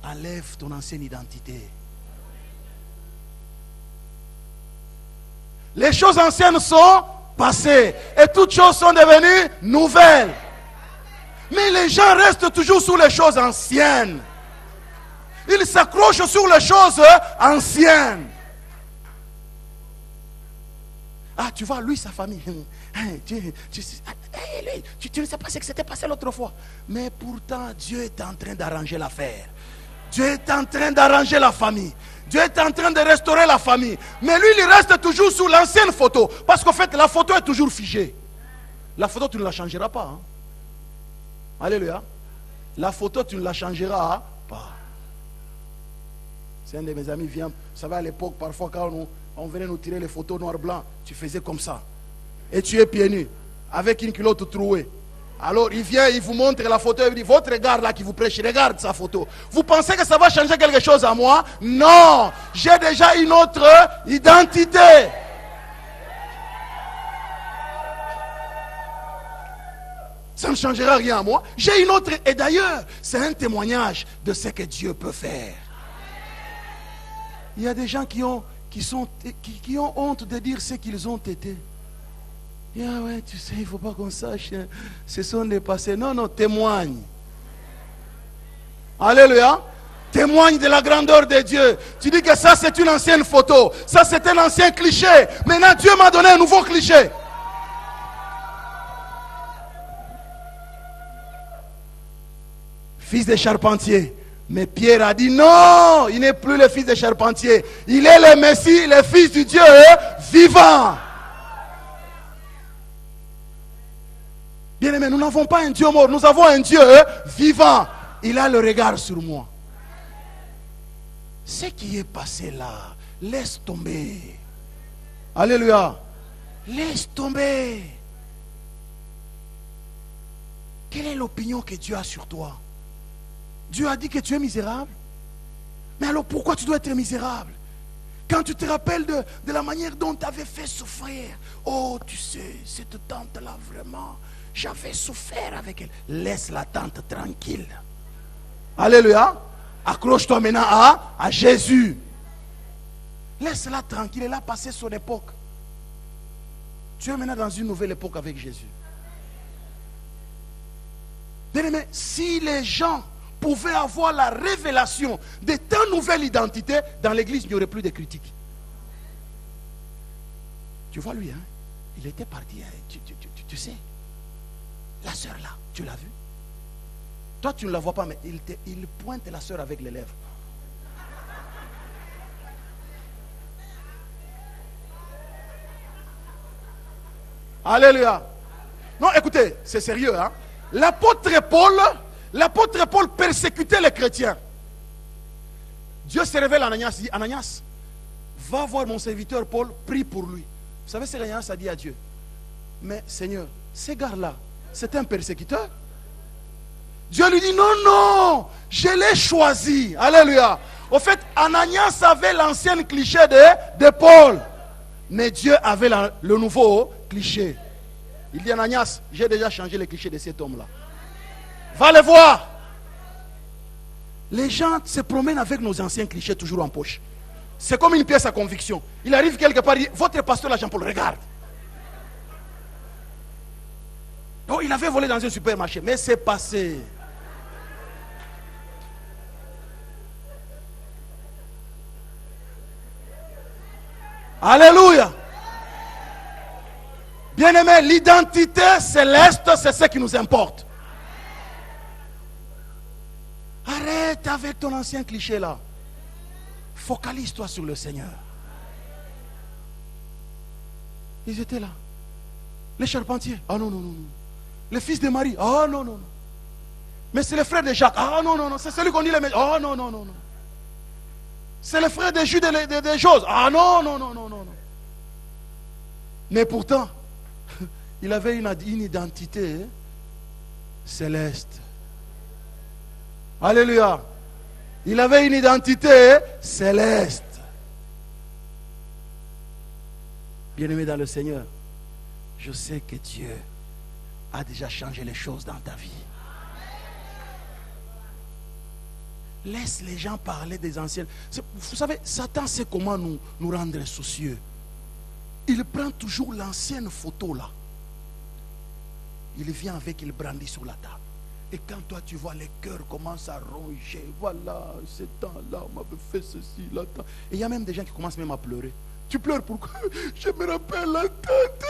enlève ton ancienne identité. Les choses anciennes sont passées et toutes choses sont devenues nouvelles. Mais les gens restent toujours sur les choses anciennes. Ils s'accrochent sur les choses anciennes. Ah, tu vois, lui, sa famille. Tu ne sais pas ce qui s'était passé l'autre fois. Mais pourtant, Dieu est en train d'arranger l'affaire. Dieu est en train d'arranger la famille. Dieu est en train de restaurer la famille. Mais lui, il reste toujours sous l'ancienne photo. Parce qu'en fait, la photo est toujours figée. La photo, tu ne la changeras pas. Hein? Alléluia. La photo, tu ne la changeras pas. C'est un de mes amis vient. Vous savez, à l'époque, parfois, quand on venait nous tirer les photos noir-blanc, tu faisais comme ça. Et tu es pieds nus, avec une culotte trouée. Alors, il vient, il vous montre la photo, il dit, votre regard là qui vous prêche, regarde sa photo. Vous pensez que ça va changer quelque chose à moi? Non, j'ai déjà une autre identité. Ça ne changera rien à moi. J'ai une autre, et d'ailleurs, c'est un témoignage de ce que Dieu peut faire. Il y a des gens qui ont honte de dire ce qu'ils ont été. Ah ouais, tu sais, il ne faut pas qu'on sache. Ce sont des passés. Non, non, témoigne. Alléluia. Témoigne de la grandeur de Dieu. Tu dis que ça, c'est une ancienne photo. Ça, c'est un ancien cliché. Maintenant, Dieu m'a donné un nouveau cliché. Fils de charpentier. Mais Pierre a dit non, il n'est plus le fils de charpentier. Il est le Messie, le fils du Dieu vivant. Bien-aimé, nous n'avons pas un Dieu mort, nous avons un Dieu vivant. Il a le regard sur moi. Ce qui est passé là, laisse tomber. Alléluia. Laisse tomber. Quelle est l'opinion que Dieu a sur toi? Dieu a dit que tu es misérable. Mais alors pourquoi tu dois être misérable? Quand tu te rappelles de la manière dont tu avais fait souffrir. Oh, tu sais, cette tante-là, vraiment, j'avais souffert avec elle. Laisse la tante tranquille. Alléluia. Accroche-toi maintenant à Jésus. Laisse-la tranquille. Elle a passé son époque. Tu es maintenant dans une nouvelle époque avec Jésus. Bien aimé, si les gens pouvait avoir la révélation de ta nouvelle identité, dans l'église, il n'y aurait plus de critiques. Tu vois lui, hein? Il était parti, hein? Tu sais, la sœur là, tu l'as vue? Toi, tu ne la vois pas, mais il pointe la sœur avec les lèvres. Alléluia. Non, écoutez, c'est sérieux, hein? L'apôtre Paul persécutait les chrétiens. Dieu se révèle à Ananias, il dit, Ananias, va voir mon serviteur Paul, prie pour lui. Vous savez ce qu'Ananias a dit à Dieu? Mais Seigneur, ces gars-là, c'est un persécuteur. Dieu lui dit, non, non, je l'ai choisi. Alléluia. Au fait, Ananias avait l'ancien cliché de Paul. Mais Dieu avait le nouveau cliché. Il dit, Ananias, j'ai déjà changé les clichés de cet homme-là. Va le voir. Les gens se promènent avec nos anciens clichés toujours en poche. C'est comme une pièce à conviction. Il arrive quelque part, il dit, votre pasteur là, Jean-Paul, regarde. Donc il avait volé dans un supermarché, mais c'est passé. Alléluia. Bien-aimé, l'identité céleste, c'est ce qui nous importe. Arrête avec ton ancien cliché là. Focalise-toi sur le Seigneur. Ils étaient là. Les charpentiers. Ah non, non, non, non. Les fils de Marie. Ah non, non, non. Mais c'est le frère de Jacques. Ah non, non, non. C'est celui qu'on dit les méchants. Ah non, non, non, non. C'est le frère de Jude des choses. Ah non, non, non, non, non, non. Mais pourtant, il avait une identité céleste. Alléluia. Il avait une identité céleste. Bien-aimé dans le Seigneur, je sais que Dieu a déjà changé les choses dans ta vie. Laisse les gens parler des anciens. Vous savez, Satan sait comment nous rendre soucieux. Il prend toujours l'ancienne photo là. Il vient avec, il brandit sur la table. Et quand toi tu vois les cœurs commencent à ronger, voilà, ce temps-là, on m'avait fait ceci, là. Et il y a même des gens qui commencent même à pleurer. Tu pleures pourquoi? Je me rappelle la tante.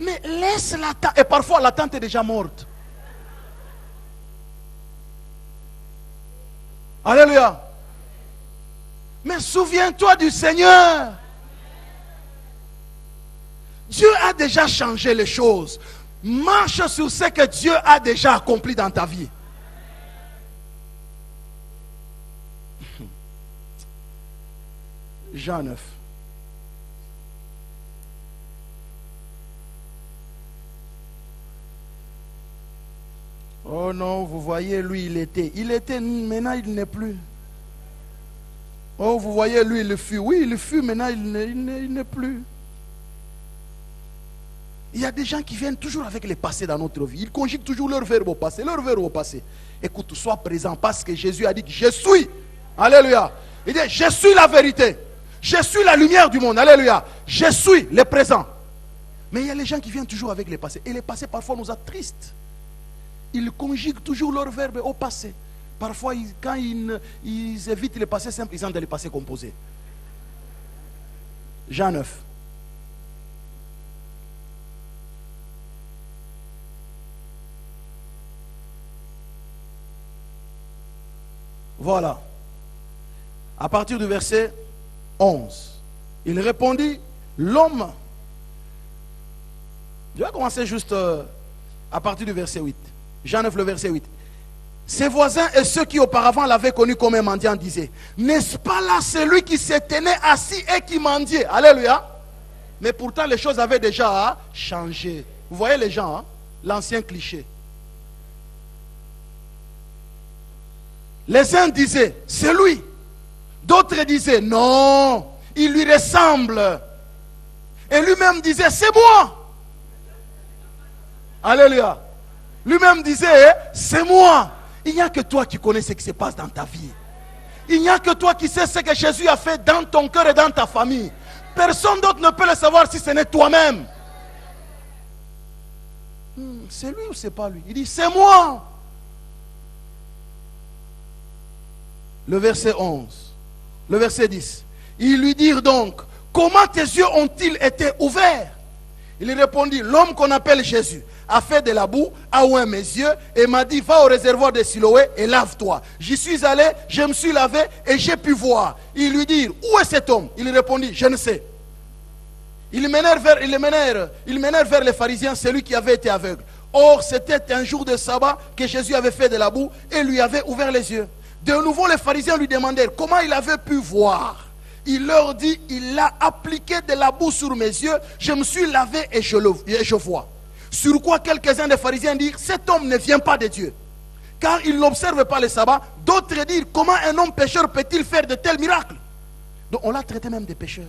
Mais laisse la tante. Et parfois la tante est déjà morte. Alléluia. Mais souviens-toi du Seigneur. Dieu a déjà changé les choses. Marche sur ce que Dieu a déjà accompli dans ta vie. Jean 9. Oh non, vous voyez, lui, il était, maintenant il n'est plus. Oh, vous voyez, lui, il fut. Oui, il fut, maintenant il n'est plus. Il y a des gens qui viennent toujours avec les passés dans notre vie. Ils conjuguent toujours leur verbe au passé, leur verbe au passé. Écoute, sois présent parce que Jésus a dit que je suis. Alléluia. Il dit, je suis la vérité. Je suis la lumière du monde. Alléluia. Je suis le présent. Mais il y a les gens qui viennent toujours avec les passés. Et les passés parfois nous attristent. Ils conjuguent toujours leur verbe au passé. Parfois, quand ils évitent les passés simples, ils ont des passés composés. Jean 9. Voilà. À partir du verset 11. Il répondit, l'homme. Je vais commencer juste à partir du verset 8. Jean 9, le verset 8. Ses voisins et ceux qui auparavant l'avaient connu comme un mendiant disaient, n'est-ce pas là celui qui se tenait assis et qui mendiait? Alléluia. Mais pourtant les choses avaient déjà changé. Vous voyez les gens, hein? L'ancien cliché. Les uns disaient, c'est lui. D'autres disaient, non, il lui ressemble. Et lui-même disait, c'est moi. Alléluia. Lui-même disait, c'est moi. Il n'y a que toi qui connais ce qui se passe dans ta vie. Il n'y a que toi qui sais ce que Jésus a fait dans ton cœur et dans ta famille. Personne d'autre ne peut le savoir si ce n'est toi-même. C'est lui ou c'est pas lui? Il dit, c'est moi. Le verset 11. Le verset 10. Ils lui dirent donc, comment tes yeux ont-ils été ouverts? Il répondit, l'homme qu'on appelle Jésus a fait de la boue, a oint mes yeux et m'a dit, va au réservoir de Siloé et lave-toi. J'y suis allé, je me suis lavé et j'ai pu voir. Ils lui dirent, où est cet homme? Il répondit, je ne sais. Ils menèrent vers les pharisiens celui qui avait été aveugle. Or, c'était un jour de sabbat que Jésus avait fait de la boue et lui avait ouvert les yeux. De nouveau, les pharisiens lui demandèrent comment il avait pu voir. Il leur dit, il a appliqué de la boue sur mes yeux, je me suis lavé et je vois. Sur quoi quelques-uns des pharisiens dirent, cet homme ne vient pas de Dieu, car il n'observe pas le sabbat. D'autres dirent, comment un homme pécheur peut-il faire de tels miracles? Donc on l'a traité même de pécheur.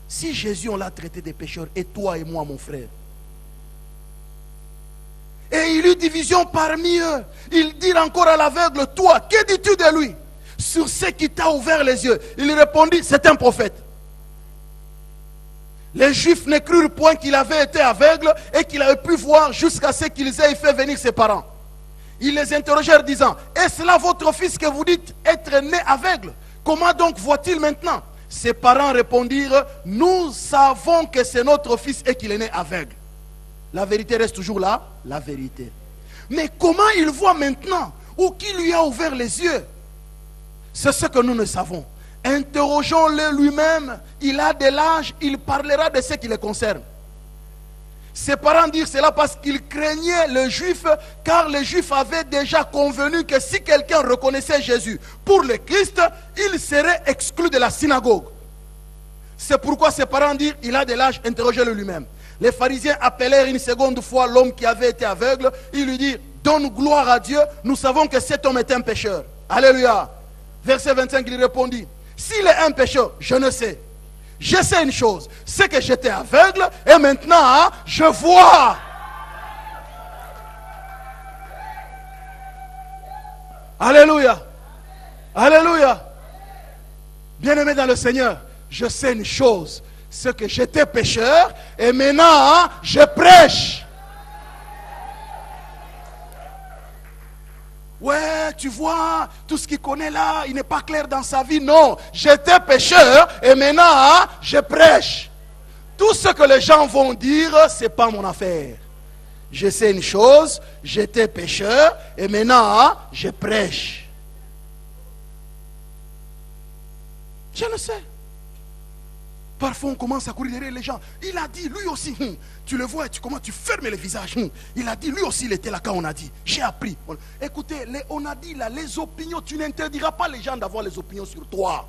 Si Jésus on l'a traité de pécheur, et toi et moi mon frère, et il y eut division parmi eux. Ils dirent encore à l'aveugle, toi, que dis-tu de lui? Sur ce qui t'a ouvert les yeux. Il répondit, c'est un prophète. Les Juifs ne crurent point qu'il avait été aveugle et qu'il avait pu voir jusqu'à ce qu'ils aient fait venir ses parents. Ils les interrogèrent disant, est-ce là votre fils que vous dites être né aveugle? Comment donc voit-il maintenant? Ses parents répondirent, nous savons que c'est notre fils et qu'il est né aveugle. La vérité reste toujours là, la vérité. Mais comment il voit maintenant? Ou qui lui a ouvert les yeux? C'est ce que nous ne savons. Interrogeons-le lui-même. Il a de l'âge, il parlera de ce qui le concerne. Ses parents dirent cela parce qu'ils craignaient les Juifs, car les Juifs avaient déjà convenu que si quelqu'un reconnaissait Jésus pour le Christ, il serait exclu de la synagogue. C'est pourquoi ses parents dirent, il a de l'âge, interrogez-le lui-même. Les pharisiens appelèrent une seconde fois l'homme qui avait été aveugle. Ils lui dirent, donne gloire à Dieu, nous savons que cet homme est un pécheur. Alléluia. Verset 25, il répondit, s'il est un pécheur, je ne sais. Je sais une chose, c'est que j'étais aveugle et maintenant je vois. Alléluia. Alléluia. Bien-aimé dans le Seigneur, je sais une chose, c'est que j'étais pécheur et maintenant je prêche. Ouais, tu vois, tout ce qu'il connaît là, il n'est pas clair dans sa vie. Non, j'étais pécheur et maintenant je prêche. Tout ce que les gens vont dire, ce n'est pas mon affaire. Je sais une chose, j'étais pécheur et maintenant je prêche. Je le sais. Parfois on commence à courir derrière les gens. Il a dit, lui aussi, tu le vois, tu fermes le visage. Il a dit, lui aussi il était là quand on a dit. J'ai appris. Écoutez, on a dit là, les opinions, tu n'interdiras pas les gens d'avoir les opinions sur toi.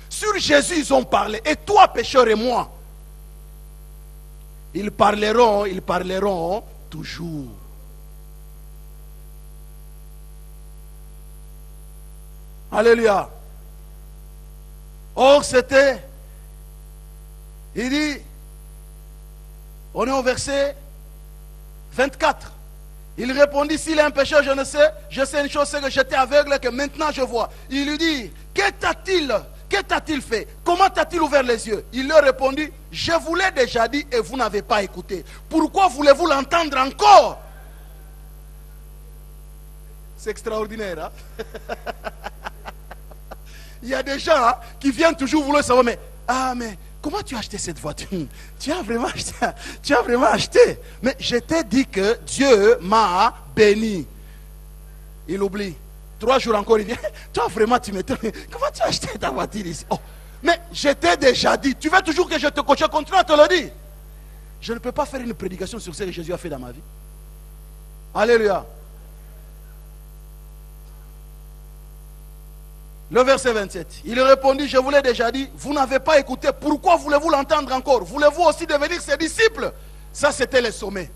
Sur Jésus ils ont parlé. Et toi pécheur et moi. Ils parleront toujours. Alléluia. Or c'était... Il dit, on est au verset 24. Il répondit, s'il est un pécheur, je ne sais. Je sais une chose, c'est que j'étais aveugle et que maintenant je vois. Il lui dit, que t'a-t-il fait? Comment t'a-t-il ouvert les yeux? Il leur répondit, je vous l'ai déjà dit et vous n'avez pas écouté. Pourquoi voulez-vous l'entendre encore? C'est extraordinaire, hein? Il y a des gens qui viennent toujours vouloir savoir, mais comment tu as acheté cette voiture? Tu as vraiment acheté. Mais je t'ai dit que Dieu m'a béni. Il oublie. 3 jours encore, il vient. Toi vraiment, tu m'étonnes. Comment tu as acheté ta voiture ici? Oh. Mais je t'ai déjà dit. Tu veux toujours que je continue à te le dire? Je ne peux pas faire une prédication sur ce que Jésus a fait dans ma vie. Alléluia. Le verset 27, il répondit, je vous l'ai déjà dit, vous n'avez pas écouté, pourquoi voulez-vous l'entendre encore? Voulez-vous aussi devenir ses disciples? Ça c'était le sommet.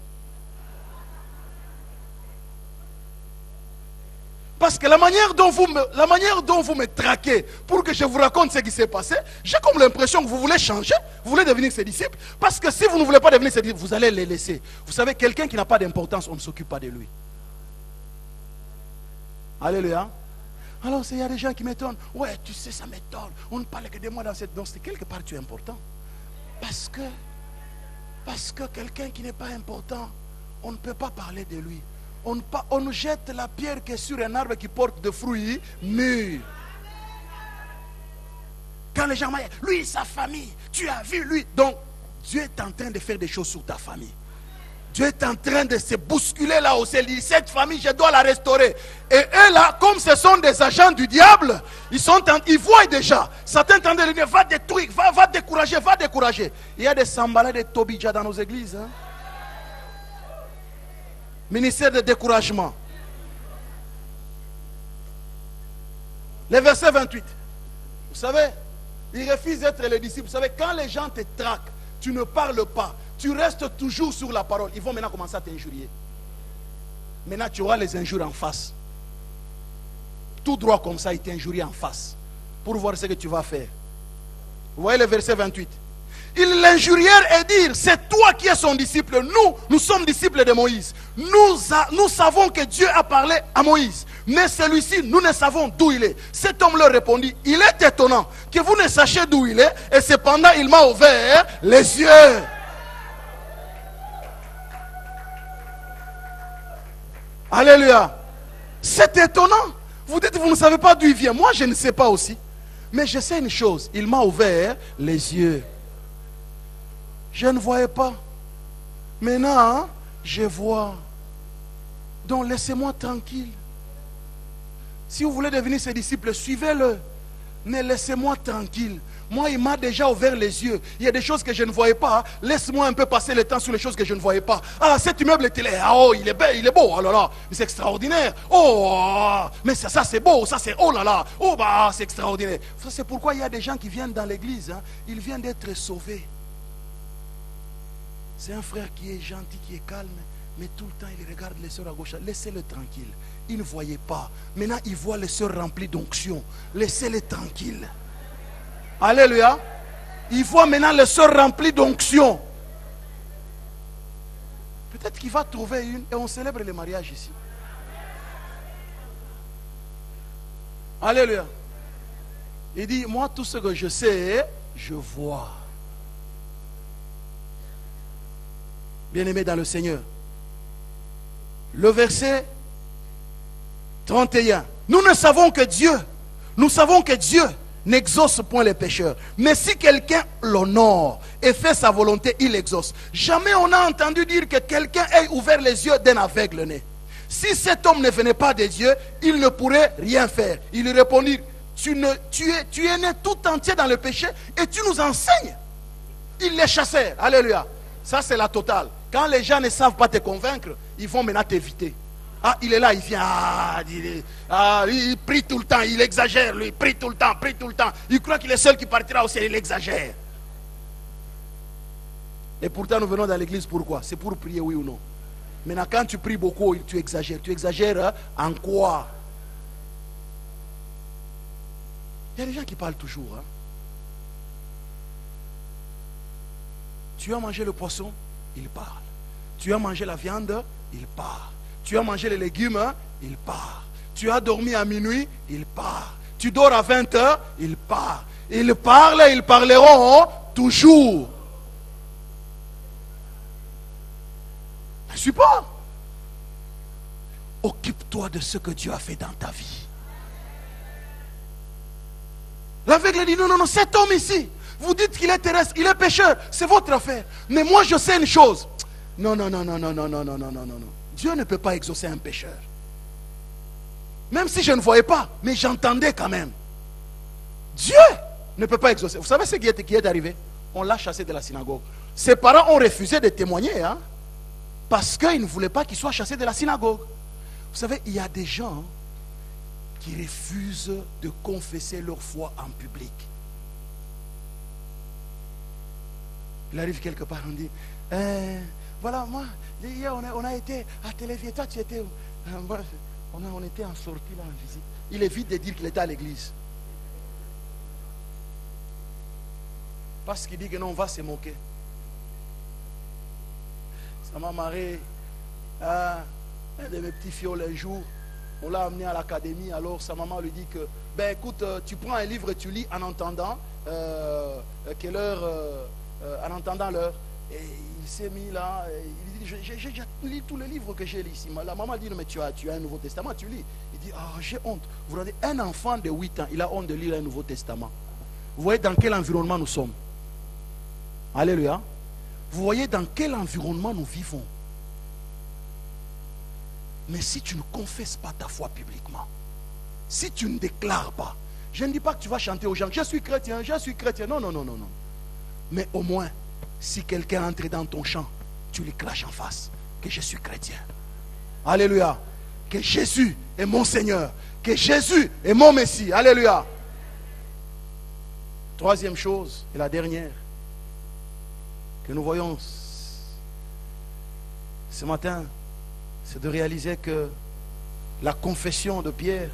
Parce que la manière dont vous me traquez pour que je vous raconte ce qui s'est passé, j'ai comme l'impression que vous voulez changer, vous voulez devenir ses disciples. Parce que si vous ne voulez pas devenir ses disciples, vous allez les laisser. Vous savez, quelqu'un qui n'a pas d'importance, on ne s'occupe pas de lui. Alléluia. Alors, il y a des gens qui m'étonnent. Ouais, tu sais, ça m'étonne. On ne parle que de moi dans cette danse. Quelque part, tu es important. Parce que Parce que quelqu'un qui n'est pas important, on ne peut pas parler de lui. On nous jette la pierre qui est sur un arbre qui porte des fruits mûrs. Quand les gens disent, lui, sa famille, tu as vu lui. Donc, Dieu est en train de faire des choses sur ta famille. Dieu est en train de se bousculer là où c'est dit, cette famille, je dois la restaurer. Et eux là, comme ce sont des agents du diable, ils voient déjà. Certains tendent à dire, va détruire, va décourager, va décourager. Il y a des sambalais, des tobidjas dans nos églises. Hein? Ministère de découragement. Le verset 28. Vous savez, ils refusent d'être les disciples. Vous savez, quand les gens te traquent, tu ne parles pas. Tu restes toujours sur la parole. Ils vont maintenant commencer à t'injurier. Maintenant, tu auras les injures en face. Tout droit comme ça, ils t'injurient en face. Pour voir ce que tu vas faire. Vous voyez le verset 28. Ils l'injurièrent et dirent, c'est toi qui es son disciple. Nous sommes disciples de Moïse. Nous savons que Dieu a parlé à Moïse. Mais celui-ci, nous ne savons d'où il est. Cet homme leur répondit, il est étonnant que vous ne sachiez d'où il est. Et cependant, il m'a ouvert les yeux. Alléluia. C'est étonnant. Vous dites, vous ne savez pas d'où il vient. Moi, je ne sais pas aussi. Mais je sais une chose. Il m'a ouvert les yeux. Je ne voyais pas. Maintenant, je vois. Donc, laissez-moi tranquille. Si vous voulez devenir ses disciples, suivez-le. Mais laissez-moi tranquille. Moi, il m'a déjà ouvert les yeux. Il y a des choses que je ne voyais pas. Laisse-moi un peu passer le temps sur les choses que je ne voyais pas. Ah, cet immeuble était là. Oh, il est beau, il est beau. Oh là là, c'est extraordinaire. Oh, mais ça c'est beau. Ça c'est, oh là là. Oh, bah, c'est extraordinaire. C'est pourquoi il y a des gens qui viennent dans l'église. Hein. Ils viennent d'être sauvés. C'est un frère qui est gentil, qui est calme. Mais tout le temps, il regarde les sœurs à gauche. Laissez-le tranquille. Il ne voyait pas. Maintenant, il voit les sœurs remplies d'onction. Laissez-les tranquilles. Alléluia. Il voit maintenant les sœurs remplies d'onction. Peut-être qu'il va trouver une et on célèbre le mariage ici. Alléluia. Il dit, moi tout ce que je sais, je vois. Bien-aimé dans le Seigneur. Le verset 31. Nous savons que Dieu n'exauce point les pécheurs. Mais si quelqu'un l'honore et fait sa volonté, il exauce. Jamais on a entendu dire que quelqu'un ait ouvert les yeux d'un aveugle-né. Si cet homme ne venait pas de Dieu, il ne pourrait rien faire. Il lui répondit, tu es né tout entier dans le péché et tu nous enseignes. Ils les chassèrent. Alléluia. Ça c'est la totale. Quand les gens ne savent pas te convaincre, ils vont maintenant t'éviter. Ah, il est là, il vient, il prie tout le temps, il exagère, lui, il prie tout le temps. Il croit qu'il est seul qui partira au ciel, il exagère. Et pourtant, nous venons dans l'église, pourquoi? C'est pour prier, oui ou non? Maintenant, quand tu pries beaucoup, tu exagères. Tu exagères en quoi? Il y a des gens qui parlent toujours. Hein? Tu as mangé le poisson, il parle. Tu as mangé la viande, il parle. Tu as mangé les légumes, il part. Tu as dormi à minuit, il part. Tu dors à 20 heures, il part. Ils parlent et ils parleront toujours. Ne suis pas. Occupe-toi de ce que Dieu a fait dans ta vie. L'aveugle dit non, cet homme ici, vous dites qu'il est terrestre, il est pécheur, c'est votre affaire. Mais moi je sais une chose. Non. Dieu ne peut pas exaucer un pécheur. Même si je ne voyais pas, mais j'entendais quand même. Dieu ne peut pas exaucer. Vous savez ce qui est arrivé? On l'a chassé de la synagogue. Ses parents ont refusé de témoigner. Hein, parce qu'ils ne voulaient pas qu'il soit chassé de la synagogue. Vous savez, il y a des gens qui refusent de confesser leur foi en public. Il arrive quelque part, on dit... voilà, moi, hier on a été à Télévision, toi tu étais où? On était en sortie là en visite. Il évite de dire qu'il était à l'église. Parce qu'il dit que non, on va se moquer. Ça m'a marré. Un de mes petits fioles un jour, on l'a amené à l'académie, alors sa maman lui dit que, ben écoute, tu prends un livre et tu lis en entendant quelle heure, en entendant l'heure. Et il s'est mis là, il dit, j'ai lu tous les livres que j'ai lus ici. La maman dit, non, mais tu as un Nouveau Testament, tu lis. Il dit, ah, j'ai honte. Vous regardez, un enfant de 8 ans, il a honte de lire un Nouveau Testament. Vous voyez dans quel environnement nous sommes. Alléluia. Vous voyez dans quel environnement nous vivons. Mais si tu ne confesses pas ta foi publiquement, si tu ne déclares pas, je ne dis pas que tu vas chanter aux gens, je suis chrétien, non, non, non, non, non. Mais au moins, si quelqu'un entre dans ton champ, tu lui craches en face que je suis chrétien. Alléluia. Que Jésus est mon Seigneur, que Jésus est mon Messie. Alléluia. Troisième chose, et la dernière, que nous voyons ce matin, c'est de réaliser que la confession de Pierre,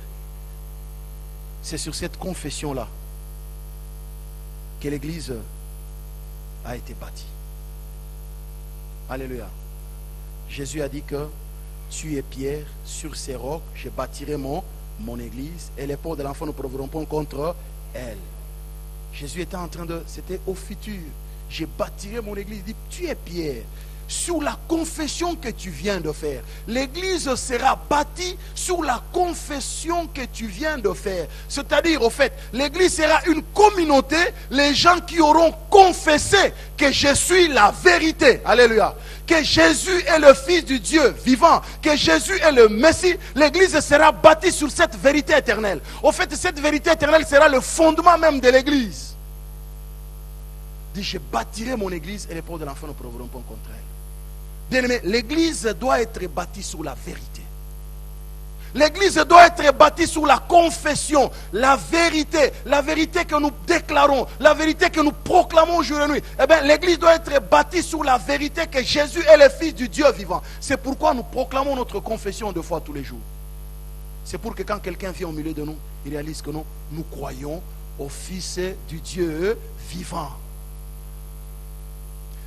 c'est sur cette confession-là que l'Église a été bâtie. Alléluia. Jésus a dit que tu es Pierre, sur ces rocs, je bâtirai mon Église, et les portes de l'enfant ne prévaudront pas contre elle. Jésus était en train de, c'était au futur, je bâtirai mon Église. Il dit, tu es Pierre. Sur la confession que tu viens de faire. L'église sera bâtie sur la confession que tu viens de faire. C'est-à-dire, au fait, l'église sera une communauté, les gens qui auront confessé que je suis la vérité. Alléluia. Que Jésus est le Fils du Dieu vivant, que Jésus est le Messie. L'église sera bâtie sur cette vérité éternelle. Au fait, cette vérité éternelle sera le fondement même de l'église. Il dit, je bâtirai mon église et les portes de l'enfer ne prévaudront pas contre elle. Bien-aimé, l'église doit être bâtie sur la vérité. L'église doit être bâtie sur la confession, la vérité que nous déclarons, la vérité que nous proclamons jour et nuit. Eh bien, l'église doit être bâtie sur la vérité que Jésus est le Fils du Dieu vivant. C'est pourquoi nous proclamons notre confession 2 fois tous les jours. C'est pour que quand quelqu'un vient au milieu de nous, il réalise que nous croyons au Fils du Dieu vivant.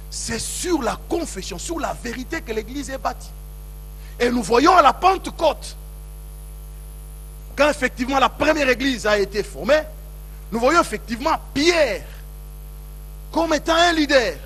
C'est sur la confession, sur la vérité que l'église est bâtie. Et nous voyons à la Pentecôte, quand effectivement la première église a été formée, nous voyons effectivement Pierre comme étant un leader.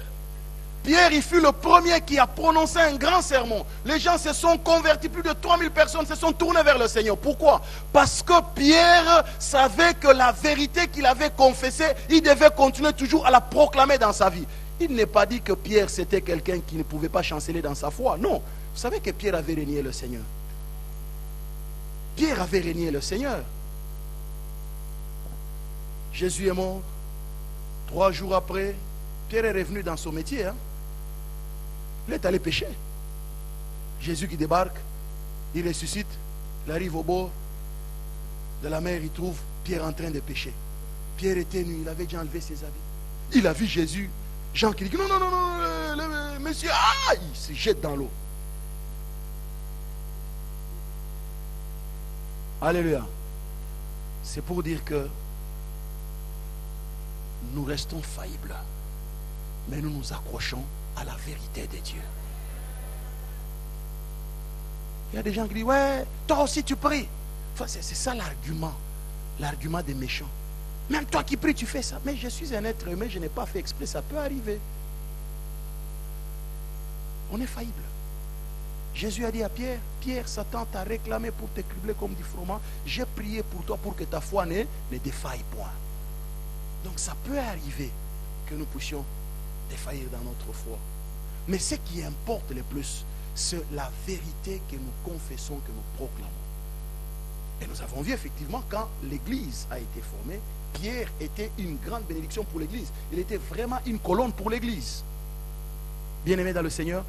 Pierre, il fut le premier qui a prononcé un grand sermon. Les gens se sont convertis, plus de 3000 personnes se sont tournées vers le Seigneur. Pourquoi? Parce que Pierre savait que la vérité qu'il avait confessée, il devait continuer toujours à la proclamer dans sa vie. Il n'est pas dit que Pierre c'était quelqu'un qui ne pouvait pas chanceler dans sa foi. Non. Vous savez que Pierre avait régné le Seigneur. Pierre avait régné le Seigneur. Jésus est mort. 3 jours après, Pierre est revenu dans son métier. Il est allé pêcher. Jésus qui débarque, il ressuscite, il arrive au bord de la mer, il trouve Pierre en train de pêcher. Pierre était nu, il avait déjà enlevé ses habits. Il a vu Jésus. Jean qui dit non, non, non, non, monsieur, il se jette dans l'eau. Alléluia. C'est pour dire que nous restons faillibles, mais nous nous accrochons à la vérité de Dieu. Il y a des gens qui disent, ouais, toi aussi tu pries. Enfin, c'est ça l'argument des méchants. Même toi qui pries, tu fais ça. Mais je suis un être humain, je n'ai pas fait exprès, ça peut arriver. On est faillible. Jésus a dit à Pierre, Pierre, Satan t'a réclamé pour te cribler comme du froment. J'ai prié pour toi pour que ta foi ne défaille point. Donc ça peut arriver que nous puissions défaillir dans notre foi. Mais ce qui importe le plus, c'est la vérité que nous confessons, que nous proclamons. Et nous avons vu effectivement quand l'église a été formée, Pierre était une grande bénédiction pour l'église. Il était vraiment une colonne pour l'église. Bien-aimés dans le Seigneur,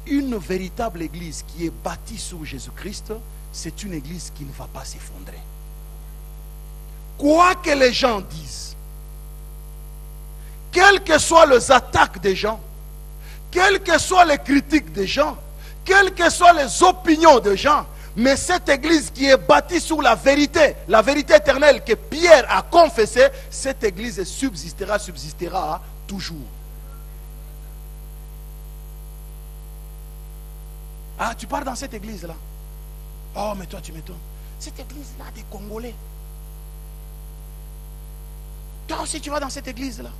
une véritable église qui est bâtie sur Jésus-Christ, c'est une église qui ne va pas s'effondrer. Quoi que les gens disent, quelles que soient les attaques des gens, quelles que soient les critiques des gens, quelles que soient les opinions des gens, mais cette église qui est bâtie sur la vérité éternelle que Pierre a confessée, cette église subsistera toujours. Ah, tu pars dans cette église-là. Oh, mais toi, tu m'étonnes. Cette église-là, des Congolais. Toi aussi, tu vas dans cette église-là.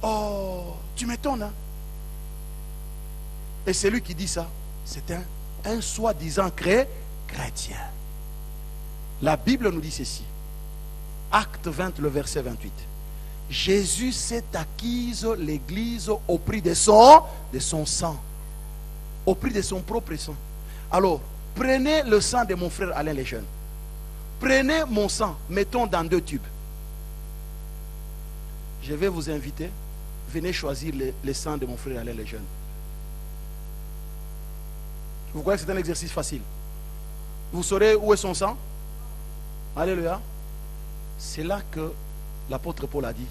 Oh, tu m'étonnes. Hein? Et celui qui dit ça, c'est un soi-disant chrétien. La Bible nous dit ceci. Acte 20, le verset 28. Jésus s'est acquise l'église au prix de son sang. Au prix de son propre sang. Alors, prenez le sang de mon frère Alain Lejeune. Prenez mon sang, mettons dans 2 tubes. Je vais vous inviter. Venez choisir le sang de mon frère Alain Lejeune. Vous croyez que c'est un exercice facile? Vous saurez où est son sang? Alléluia. C'est là que l'apôtre Paul a dit,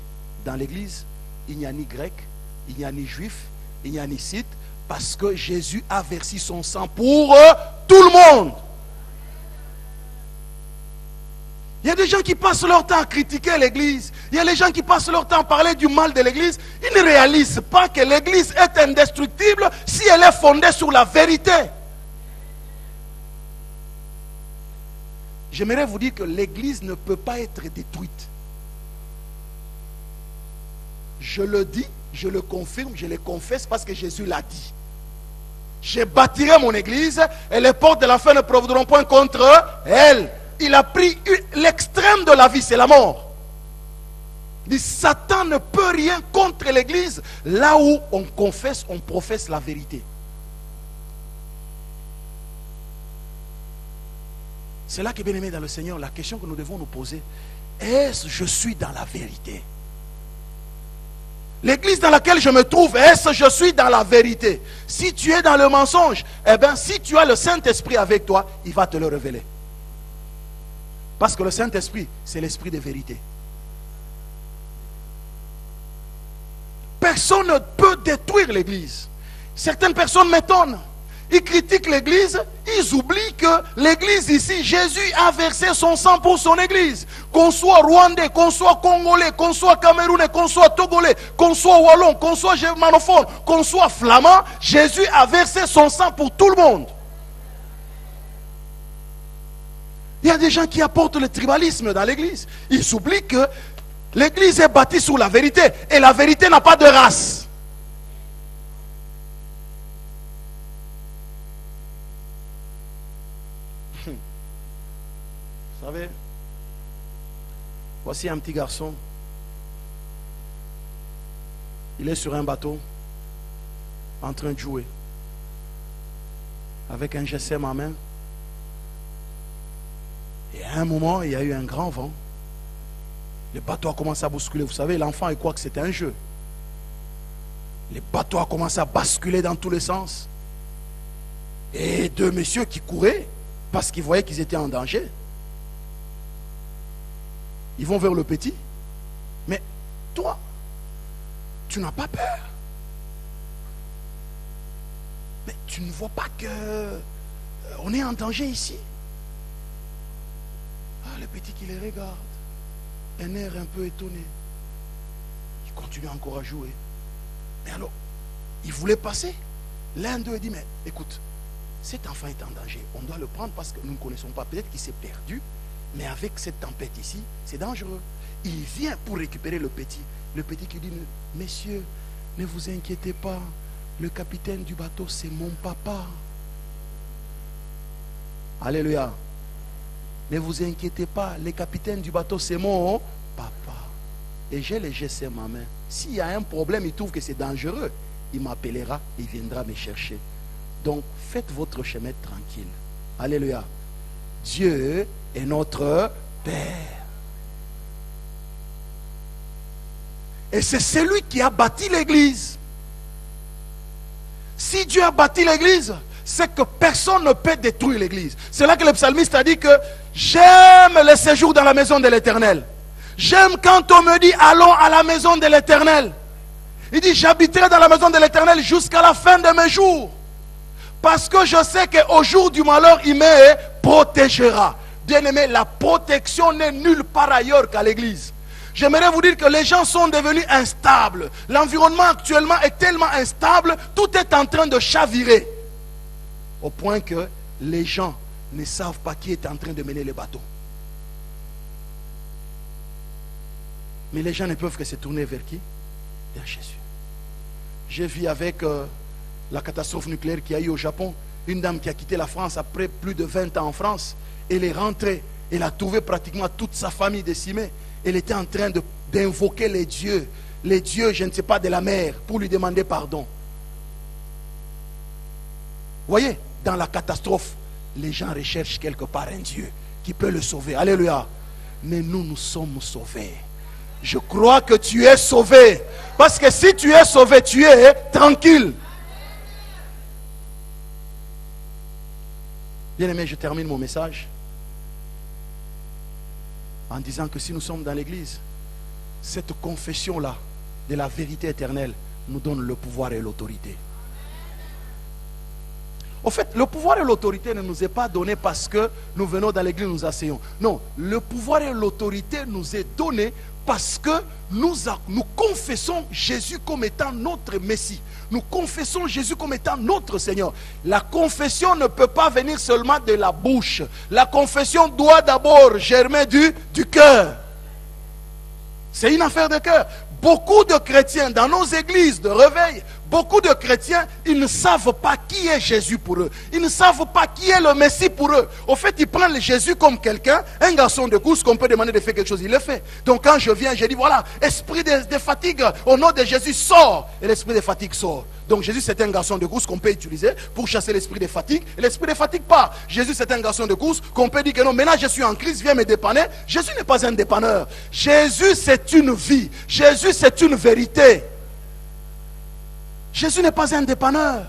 dans l'église, il n'y a ni grec, il n'y a ni juif, il n'y a ni scythe, parce que Jésus a versé son sang pour tout le monde. Il y a des gens qui passent leur temps à critiquer l'église. Il y a des gens qui passent leur temps à parler du mal de l'église. Ils ne réalisent pas que l'église est indestructible si elle est fondée sur la vérité. J'aimerais vous dire que l'église ne peut pas être détruite. Je le dis, je le confirme, je le confesse parce que Jésus l'a dit. Je bâtirai mon église et les portes de l'enfer ne prévaudront point contre elle. Il a pris l'extrême de la vie, c'est la mort. Il dit, Satan ne peut rien contre l'église là où on confesse, on professe la vérité. C'est là que, bien aimé dans le Seigneur, la question que nous devons nous poser, est-ce que je suis dans la vérité? L'église dans laquelle je me trouve, est-ce que je suis dans la vérité? Si tu es dans le mensonge, eh bien, si tu as le Saint-Esprit avec toi, il va te le révéler. Parce que le Saint-Esprit, c'est l'esprit de vérité. Personne ne peut détruire l'église. Certaines personnes m'étonnent. Ils critiquent l'église, ils oublient que l'église ici, Jésus a versé son sang pour son église. Qu'on soit rwandais, qu'on soit congolais, qu'on soit camerounais, qu'on soit togolais, qu'on soit wallon, qu'on soit germanophone, qu'on soit flamand, Jésus a versé son sang pour tout le monde. Il y a des gens qui apportent le tribalisme dans l'église. Ils oublient que l'église est bâtie sur la vérité. Et la vérité n'a pas de race. Vous savez, voici un petit garçon. Il est sur un bateau en train de jouer avec un GSM en main. Et à un moment, il y a eu un grand vent. Le bateau a commencé à bousculer. Vous savez, l'enfant, il croit que c'était un jeu. Le bateau a commencé à basculer dans tous les sens. Et 2 messieurs qui couraient parce qu'ils voyaient qu'ils étaient en danger. Ils vont vers le petit. Mais toi, tu n'as pas peur. Mais tu ne vois pas que on est en danger ici. Ah, le petit qui les regarde, un air un peu étonné. Il continue encore à jouer. Mais alors, il voulait passer. L'un d'eux dit, mais écoute, cet enfant est en danger. On doit le prendre parce que nous ne connaissons pas. Peut-être qu'il s'est perdu. Mais avec cette tempête ici, c'est dangereux. Il vient pour récupérer le petit. Le petit qui dit, messieurs, ne vous inquiétez pas. Le capitaine du bateau, c'est mon papa. Alléluia. Ne vous inquiétez pas. Le capitaine du bateau, c'est mon papa. Et j'ai le GSM en main. S'il y a un problème, il trouve que c'est dangereux, il m'appellera, il viendra me chercher. Donc, faites votre chemin tranquille. Alléluia. Dieu est notre Père. Et c'est celui qui a bâti l'église. Si Dieu a bâti l'église, c'est que personne ne peut détruire l'église. C'est là que le psalmiste a dit que j'aime le séjour dans la maison de l'Éternel. J'aime quand on me dit allons à la maison de l'Éternel. Il dit j'habiterai dans la maison de l'Éternel jusqu'à la fin de mes jours. Parce que je sais qu'au jour du malheur, il me protégera. Bien-aimé, la protection n'est nulle part ailleurs qu'à l'église. J'aimerais vous dire que les gens sont devenus instables. L'environnement actuellement est tellement instable, tout est en train de chavirer. Au point que les gens ne savent pas qui est en train de mener le bateau. Mais les gens ne peuvent que se tourner vers qui? Vers Jésus. Je vis avec La catastrophe nucléaire qu'il y a eu au Japon. Une dame qui a quitté la France après plus de 20 ans en France. Elle est rentrée. Elle a trouvé pratiquement toute sa famille décimée. Elle était en train d'invoquer les dieux, je ne sais pas, de la mer, pour lui demander pardon. Vous voyez, dans la catastrophe, les gens recherchent quelque part un Dieu qui peut le sauver. Alléluia. Mais nous sommes sauvés. Je crois que tu es sauvé. Parce que si tu es sauvé, tu es tranquille. Bien-aimé, je termine mon message en disant que si nous sommes dans l'église, cette confession-là de la vérité éternelle nous donne le pouvoir et l'autorité. Au fait, le pouvoir et l'autorité ne nous est pas donné parce que nous venons dans l'église, nous asseyons. Non, le pouvoir et l'autorité nous est donné parce que nous confessons Jésus comme étant notre Messie. Nous confessons Jésus comme étant notre Seigneur. La confession ne peut pas venir seulement de la bouche. La confession doit d'abord germer du cœur. C'est une affaire de cœur. Beaucoup de chrétiens dans nos églises de réveil, beaucoup de chrétiens, ils ne savent pas qui est Jésus pour eux. Ils ne savent pas qui est le Messie pour eux. Au fait, ils prennent Jésus comme quelqu'un, un garçon de course qu'on peut demander de faire quelque chose, il le fait. Donc quand je viens, je dis voilà, esprit de fatigue, au nom de Jésus, sort. Et l'esprit de fatigue sort. Donc Jésus c'est un garçon de course qu'on peut utiliser pour chasser l'esprit de fatigue. Et l'esprit de fatigue part. Jésus c'est un garçon de course qu'on peut dire que non, maintenant je suis en crise, viens me dépanner. Jésus n'est pas un dépanneur. Jésus c'est une vie. Jésus c'est une vérité. Jésus n'est pas un dépanneur.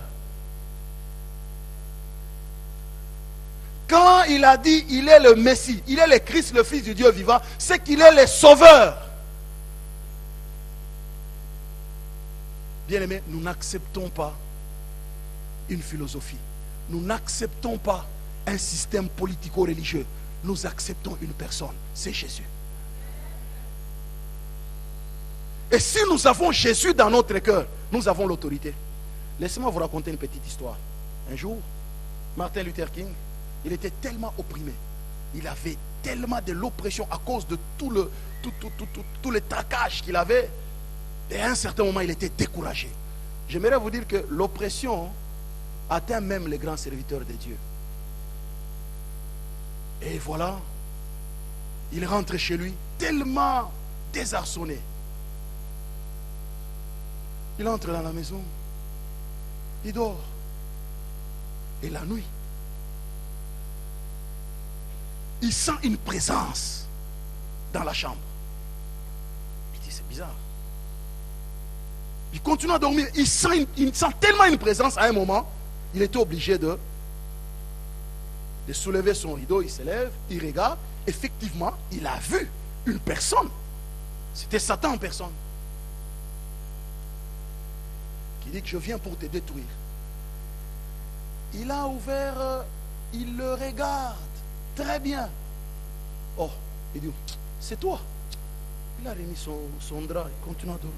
Quand il a dit il est le Messie, il est le Christ, le Fils du Dieu vivant, c'est qu'il est le Sauveur. Bien-aimés, nous n'acceptons pas une philosophie. Nous n'acceptons pas un système politico-religieux. Nous acceptons une personne, c'est Jésus. Et si nous avons Jésus dans notre cœur, nous avons l'autorité. Laissez-moi vous raconter une petite histoire. Un jour, Martin Luther King, il était tellement opprimé. Il avait tellement de l'oppression à cause de tout le traquage qu'il avait. Et à un certain moment, il était découragé. J'aimerais vous dire que l'oppression atteint même les grands serviteurs de Dieu. Et voilà, il rentre chez lui tellement désarçonné. Il entre dans la maison, il dort. Et la nuit, il sent une présence dans la chambre. Il dit c'est bizarre. Il continue à dormir. Il sent tellement une présence à un moment, il était obligé de soulever son rideau. Il se lève, il regarde. Effectivement, il a vu une personne. C'était Satan en personne. Qui dit que je viens pour te détruire. Il a ouvert, il le regarde très bien. Oh, il dit, c'est toi. Il a remis son drap, il continue à dormir.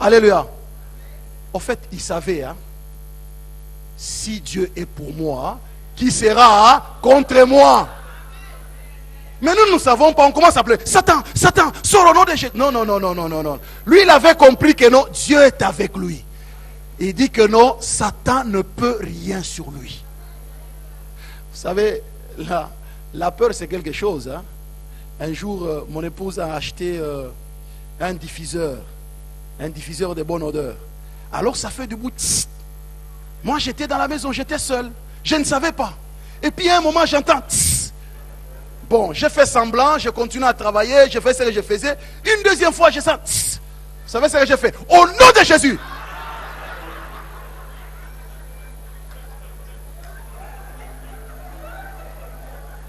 Alléluia. En fait, il savait, hein, si Dieu est pour moi, qui sera contre moi? Mais nous ne savons pas, on commence à appeler Satan, Satan, sors au nom de Jésus. Non, non, non, non, non, non, non. Lui, il avait compris que non, Dieu est avec lui. Il dit que non, Satan ne peut rien sur lui. Vous savez, la peur c'est quelque chose. Hein. Un jour, mon épouse a acheté un diffuseur de bonne odeur. Alors ça fait du bruit. Tss. Moi j'étais dans la maison, j'étais seul. Je ne savais pas. Et puis à un moment j'entends. Tss. Bon, j'ai fait semblant, je continue à travailler, je fais ce que je faisais. Une deuxième fois, je sens. Tss. Vous savez ce que j'ai fait? Au nom de Jésus.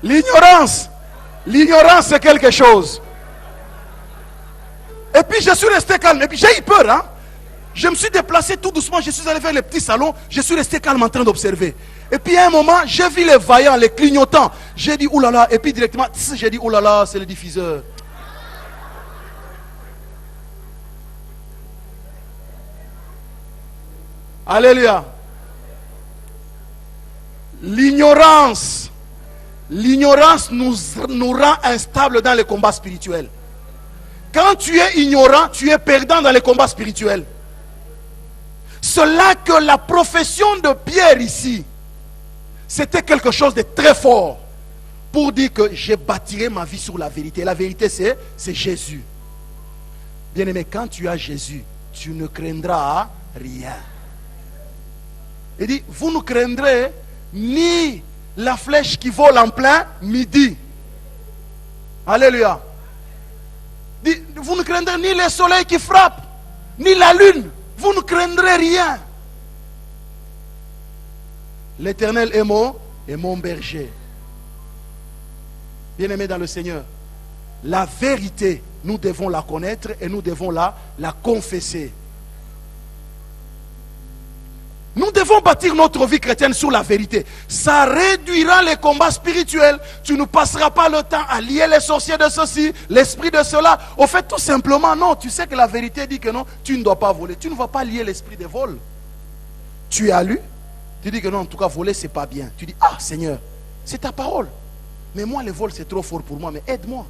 L'ignorance c'est quelque chose. Et puis je suis resté calme. Et puis j'ai eu peur. Hein? Je me suis déplacé tout doucement. Je suis allé vers le petit salon. Je suis resté calme en train d'observer. Et puis à un moment, j'ai vu les vaillants, les clignotants. J'ai dit oulala. Et puis directement, j'ai dit oulala, c'est le diffuseur. Alléluia. L'ignorance nous rend instables dans les combats spirituels. Quand tu es ignorant, tu es perdant dans les combats spirituels. C'est là que la profession de Pierre ici, c'était quelque chose de très fort. Pour dire que j'ai bâtiré ma vie sur la vérité. La vérité, c'est Jésus. Bien-aimé, quand tu as Jésus, tu ne craindras rien. Il dit, vous ne craindrez ni la flèche qui vole en plein midi. Alléluia. Il dit, vous ne craindrez ni le soleil qui frappe, ni la lune. Vous ne craindrez rien. L'Éternel est mon berger. Bien-aimé dans le Seigneur, la vérité, nous devons la connaître et nous devons la confesser. Nous devons bâtir notre vie chrétienne sur la vérité. Ça réduira les combats spirituels. Tu ne passeras pas le temps à lier les sorciers de ceci, l'esprit de cela. Au fait, tout simplement, non. Tu sais que la vérité dit que non, tu ne dois pas voler. Tu ne vas pas lier l'esprit de vol. Tu as lu, tu dis que non, en tout cas, voler, c'est pas bien. Tu dis, ah Seigneur, c'est ta parole. Mais moi, le vol, c'est trop fort pour moi. Mais aide-moi.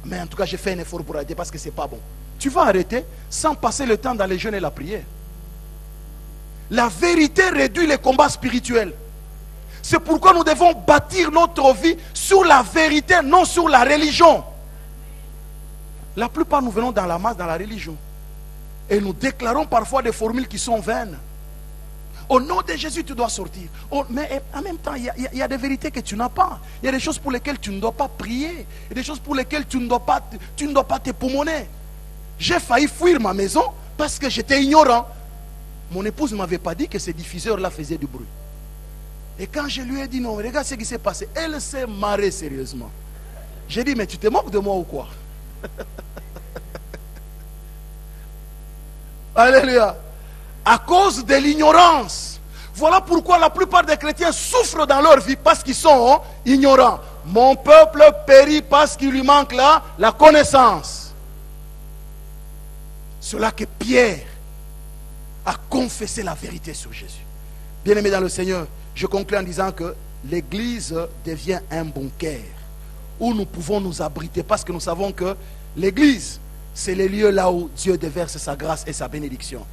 Mais en tout cas, j'ai fait un effort pour aider parce que c'est pas bon. Tu vas arrêter sans passer le temps dans les jeûnes et la prière. La vérité réduit les combats spirituels. C'est pourquoi nous devons bâtir notre vie sur la vérité, non sur la religion. La plupart, nous venons dans la masse, dans la religion. Et nous déclarons parfois des formules qui sont vaines. Au nom de Jésus, tu dois sortir. Mais en même temps, il y a des vérités que tu n'as pas. Il y a des choses pour lesquelles tu ne dois pas prier. Il y a des choses pour lesquelles tu ne dois pas t'époumoner. J'ai failli fuir ma maison parce que j'étais ignorant. Mon épouse ne m'avait pas dit que ces diffuseurs-là faisaient du bruit. Et quand je lui ai dit non, regarde ce qui s'est passé, elle s'est marrée sérieusement. J'ai dit, mais tu te moques de moi ou quoi? Alléluia. À cause de l'ignorance. Voilà pourquoi la plupart des chrétiens souffrent dans leur vie parce qu'ils sont ignorants. Mon peuple périt parce qu'il lui manque la connaissance. C'est là que Pierre a confessé la vérité sur Jésus. Bien-aimé dans le Seigneur, je conclue en disant que l'église devient un bunker où nous pouvons nous abriter parce que nous savons que l'église, c'est le lieu là où Dieu déverse sa grâce et sa bénédiction.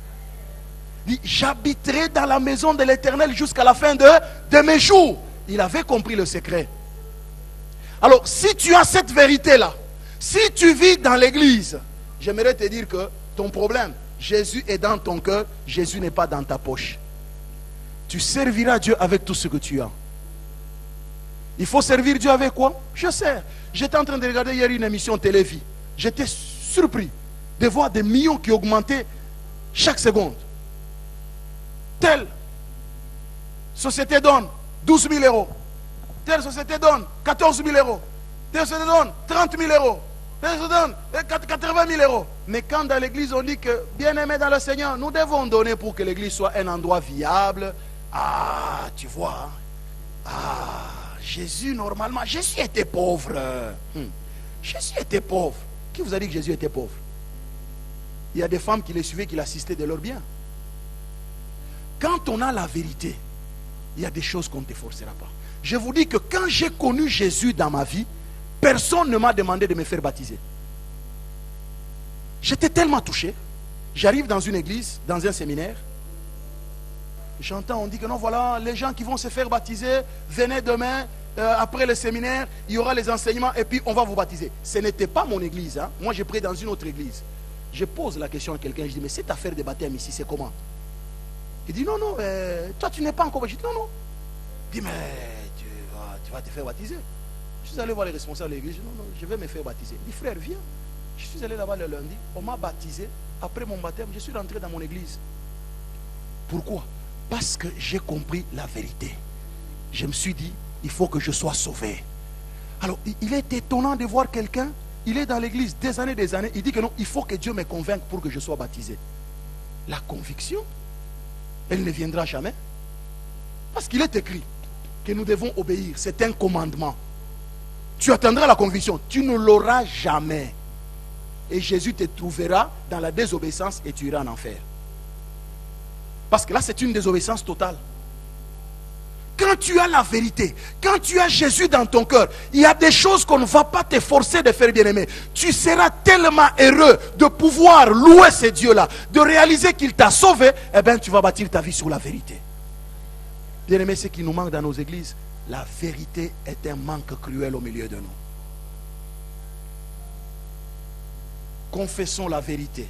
Dit, j'habiterai dans la maison de l'Éternel jusqu'à la fin de mes jours. Il avait compris le secret. Alors, si tu as cette vérité-là, si tu vis dans l'église, j'aimerais te dire que ton problème, Jésus est dans ton cœur, Jésus n'est pas dans ta poche. Tu serviras Dieu avec tout ce que tu as. Il faut servir Dieu avec quoi? Je sais. J'étais en train de regarder hier une émission télévision. J'étais surpris de voir des millions qui augmentaient chaque seconde. Telle société donne 12 000 euros. Telle société donne 14 000 euros. Telle société donne 30 000 euros. Telle société donne 80 000 euros. Mais quand dans l'église on dit que, bien-aimés dans le Seigneur, nous devons donner pour que l'église soit un endroit viable. Ah, tu vois. Ah, Jésus, normalement, Jésus était pauvre. Jésus était pauvre. Qui vous a dit que Jésus était pauvre? Il y a des femmes qui les suivaient, qui l'assistaient de leurs biens. Quand on a la vérité, il y a des choses qu'on ne te forcera pas. Je vous dis que quand j'ai connu Jésus dans ma vie, personne ne m'a demandé de me faire baptiser. J'étais tellement touché. J'arrive dans une église, dans un séminaire. J'entends, on dit que non, voilà, les gens qui vont se faire baptiser, venez demain, après le séminaire, il y aura les enseignements et puis on va vous baptiser. Ce n'était pas mon église. Hein. Moi, j'ai pris dans une autre église. Je pose la question à quelqu'un, je dis, mais cette affaire de baptême ici, c'est comment? Il dit, non, non, toi tu n'es pas encore baptisé. Non, non. Il dit, mais tu vas te faire baptiser. Je suis allé voir les responsables de l'église. Non, non, je vais me faire baptiser. Il dit, frère, viens. Je suis allé là-bas le lundi. On m'a baptisé. Après mon baptême, je suis rentré dans mon église. Pourquoi? Parce que j'ai compris la vérité. Je me suis dit, il faut que je sois sauvé. Alors, il est étonnant de voir quelqu'un, il est dans l'église des années, il dit que non, il faut que Dieu me convainque pour que je sois baptisé. La conviction, elle ne viendra jamais. Parce qu'il est écrit que nous devons obéir. C'est un commandement. Tu attendras la conviction. Tu ne l'auras jamais. Et Jésus te trouvera dans la désobéissance et tu iras en enfer. Parce que là, c'est une désobéissance totale. Quand tu as la vérité, quand tu as Jésus dans ton cœur, il y a des choses qu'on ne va pas te forcer de faire, bien-aimé. Tu seras tellement heureux de pouvoir louer ce Dieu-là, de réaliser qu'il t'a sauvé, eh bien tu vas bâtir ta vie sur la vérité. Bien-aimé, ce qui nous manque dans nos églises, la vérité est un manque cruel au milieu de nous. Confessons la vérité,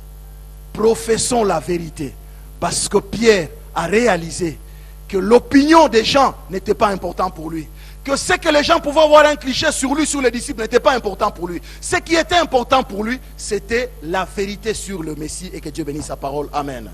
professons la vérité, parce que Pierre a réalisé que l'opinion des gens n'était pas importante pour lui. Que ce que les gens pouvaient avoir un cliché sur lui, sur les disciples, n'était pas important pour lui. Ce qui était important pour lui, c'était la vérité sur le Messie, et que Dieu bénisse sa parole. Amen.